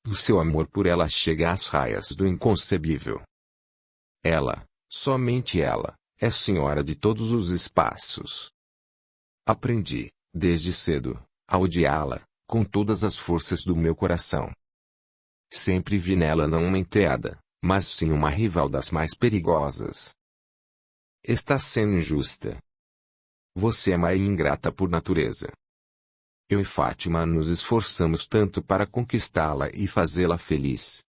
O seu amor por ela chega às raias do inconcebível. Ela, somente ela, é senhora de todos os espaços. Aprendi, desde cedo, a odiá-la, com todas as forças do meu coração. Sempre vi nela não uma enteada, mas sim uma rival das mais perigosas. Está sendo injusta. Você é má e ingrata por natureza. Eu e Fátima nos esforçamos tanto para conquistá-la e fazê-la feliz.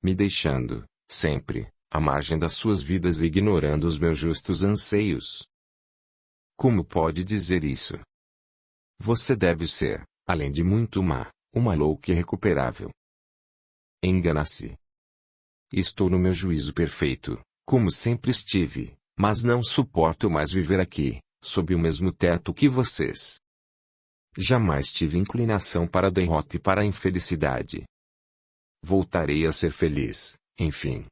Me deixando, sempre, à margem das suas vidas e ignorando os meus justos anseios. Como pode dizer isso? Você deve ser, além de muito má, uma louca irrecuperável. Engana-se. Estou no meu juízo perfeito, como sempre estive, mas não suporto mais viver aqui, sob o mesmo teto que vocês. Jamais tive inclinação para a derrota e para a infelicidade. Voltarei a ser feliz, enfim.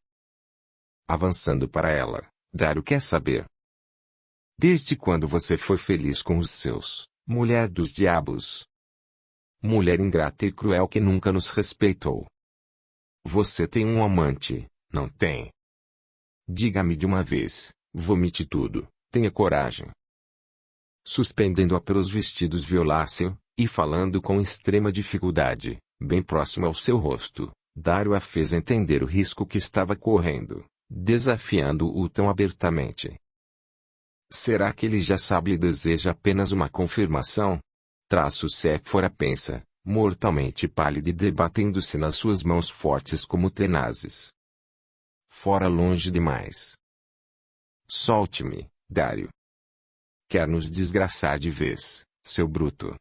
Avançando para ela, Dário quer saber: desde quando você foi feliz com os seus, mulher dos diabos? Mulher ingrata e cruel que nunca nos respeitou. Você tem um amante, não tem? Diga-me de uma vez, vomite tudo, tenha coragem. Suspendendo-a pelos vestidos violáceo, e falando com extrema dificuldade, bem próximo ao seu rosto, Dário a fez entender o risco que estava correndo, desafiando-o tão abertamente. Será que ele já sabe e deseja apenas uma confirmação? Séfora pensa, mortalmente pálida e debatendo-se nas suas mãos fortes como tenazes. Fora longe demais. Solte-me, Dário. Quer nos desgraçar de vez, seu bruto.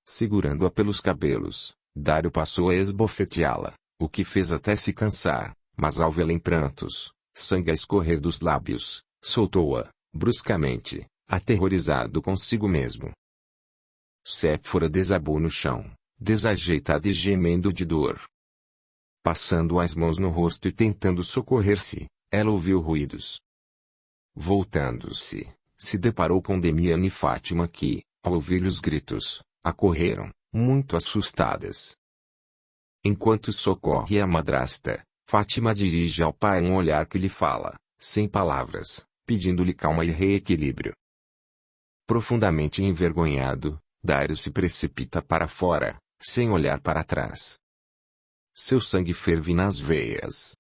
Segurando-a pelos cabelos, Dário passou a esbofeteá-la, o que fez até se cansar, mas ao vê-la em prantos, sangue a escorrer dos lábios, soltou-a, bruscamente, aterrorizado consigo mesmo. Séfora desabou no chão, desajeitada e gemendo de dor. Passando as mãos no rosto e tentando socorrer-se, ela ouviu ruídos. Voltando-se, se deparou com Damiana e Fátima que, ao ouvir os gritos, acorreram, muito assustadas. Enquanto socorre a madrasta, Fátima dirige ao pai um olhar que lhe fala, sem palavras, pedindo-lhe calma e reequilíbrio. Profundamente envergonhado, Dario se precipita para fora, sem olhar para trás. Seu sangue ferve nas veias.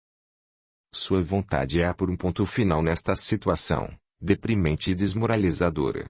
Sua vontade é por um ponto final nesta situação, deprimente e desmoralizadora.